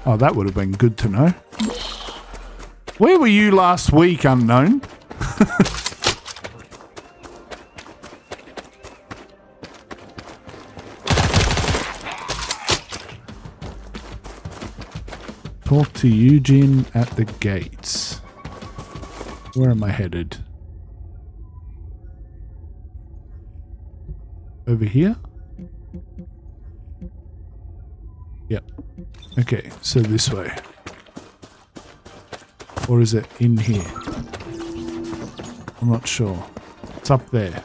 [SPEAKER 11] Oh, that would have been good to know. Where were you last week, Unknown? Talk to Eugene at the gates. Where am I headed? Over here? Yep. Okay, so this way. Or is it in here? I'm not sure. It's up there.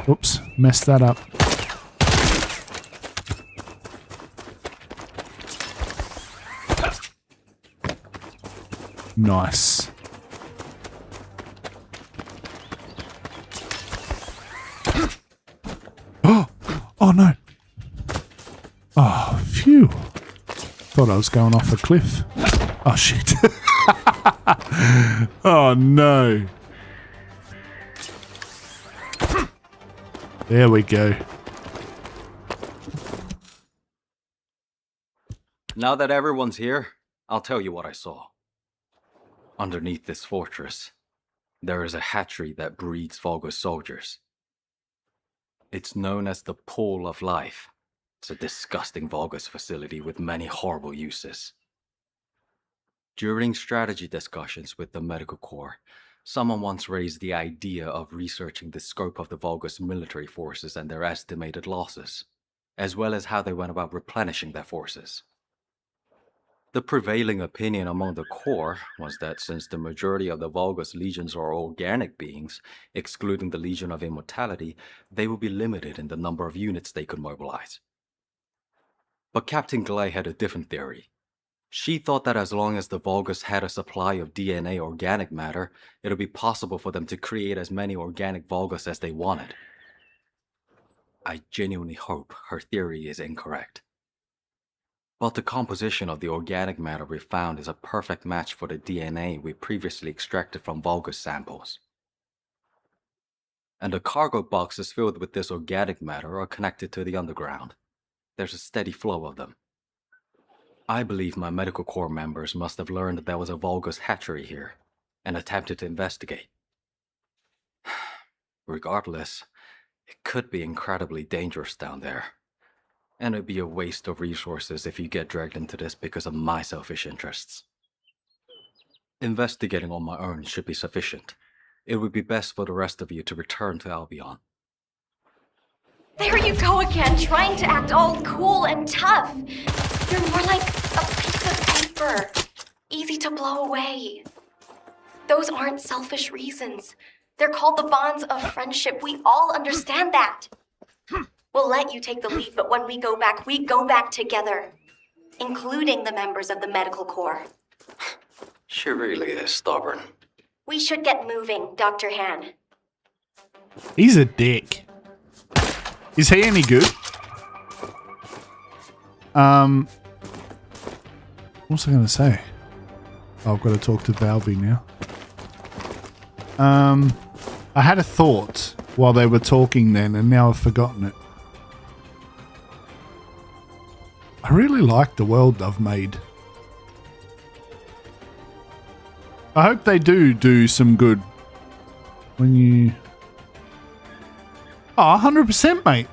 [SPEAKER 11] Oops, messed that up. Nice. Oh no. Oh, phew. Thought I was going off a cliff. Oh shit. Oh no. There we go.
[SPEAKER 6] Now that everyone's here, I'll tell you what I saw. Underneath this fortress, there is a hatchery that breeds Vulgus soldiers. It's known as the Pool of Life. It's a disgusting Vulgus facility with many horrible uses. During strategy discussions with the Medical Corps, someone once raised the idea of researching the scope of the Vulgus military forces and their estimated losses, as well as how they went about replenishing their forces. The prevailing opinion among the Corps was that since the majority of the Vulgus legions are organic beings, excluding the Legion of Immortality, they would be limited in the number of units they could mobilize. But Captain Gday had a different theory. She thought that as long as the Vulgus had a supply of DNA organic matter, it would be possible for them to create as many organic Vulgus as they wanted. I genuinely hope her theory is incorrect. But the composition of the organic matter we found is a perfect match for the DNA we previously extracted from Vulgus samples. And the cargo boxes filled with this organic matter are connected to the underground. There's a steady flow of them. I believe my Medical Corps members must have learned that there was a Vulgus hatchery here, and attempted to investigate. Regardless, it could be incredibly dangerous down there. And it'd be a waste of resources if you get dragged into this because of my selfish interests. Investigating on my own should be sufficient. It would be best for the rest of you to return to Albion.
[SPEAKER 7] There you go again, trying to act all cool and tough. You're more like a piece of paper, easy to blow away. Those aren't selfish reasons. They're called the bonds of friendship. We all understand that. We'll let you take the lead, but when we go back together, including the members of the Medical Corps.
[SPEAKER 6] She really is stubborn.
[SPEAKER 7] We should get moving, Dr. Han.
[SPEAKER 11] He's a dick. Is he any good? What was I going to say? Oh, I've got to talk to Valby now. I had a thought while they were talking then, and now I've forgotten it. I really like the world they've made. I hope they do some good when you... Oh, 100%, mate.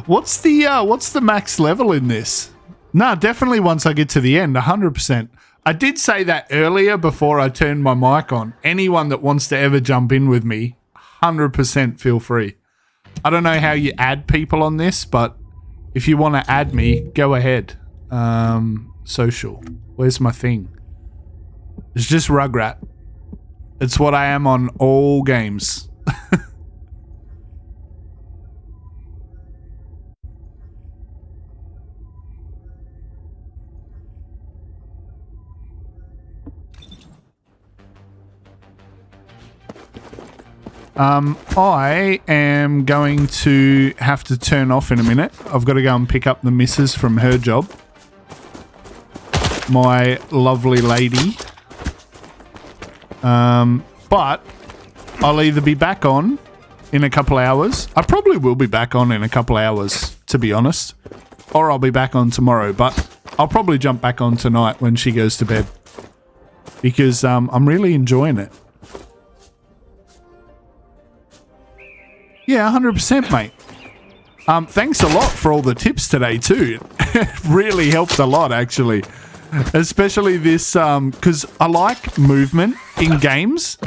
[SPEAKER 11] What's the max level in this? Nah, definitely once I get to the end, 100%. I did say that earlier before I turned my mic on. Anyone that wants to ever jump in with me, 100% feel free. I don't know how you add people on this, but if you want to add me, go ahead. Social. Where's my thing? It's just Rugrat. It's what I am on all games. I am going to have to turn off in a minute. I've got to go and pick up the missus from her job. My lovely lady. But I'll either be back on in a couple hours. I probably will be back on in a couple hours, to be honest. Or I'll be back on tomorrow. But I'll probably jump back on tonight when she goes to bed. Because I'm really enjoying it. Yeah, 100%, mate. Thanks a lot for all the tips today, too. It really helped a lot, actually. Especially this, because I like movement in games,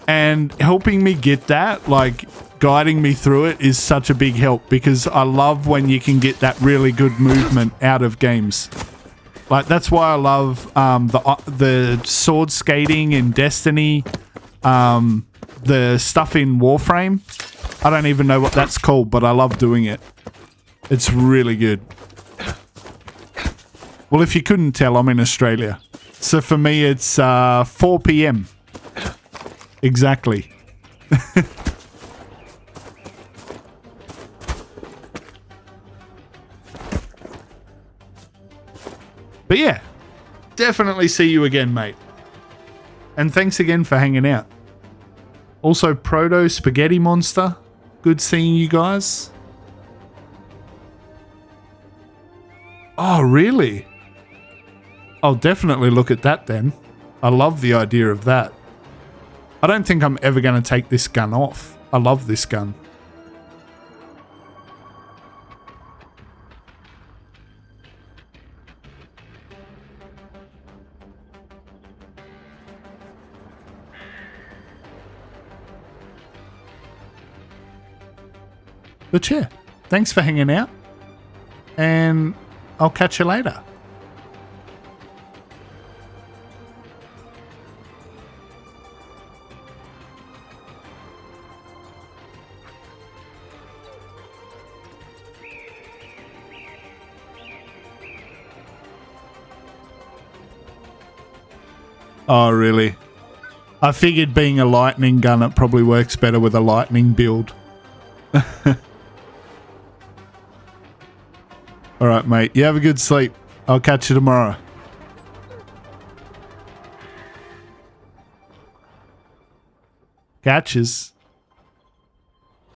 [SPEAKER 11] and helping me get that, like guiding me through it, is such a big help, because I love when you can get that really good movement out of games. Like, that's why I love the sword skating in Destiny, the stuff in Warframe. I don't even know what that's called, but I love doing it. It's really good. Well, if you couldn't tell, I'm in Australia. So for me, it's 4 p.m. Exactly. But yeah, definitely see you again, mate. And thanks again for hanging out. Also, Proto Spaghetti Monster, good seeing you guys. Oh, really? I'll definitely look at that then. I love the idea of that. I don't think I'm ever going to take this gun off. I love this gun. But yeah, thanks for hanging out, and I'll catch you later. Oh, really? I figured being a lightning gun, it probably works better with a lightning build. All right, mate. You have a good sleep. I'll catch you tomorrow. Catches.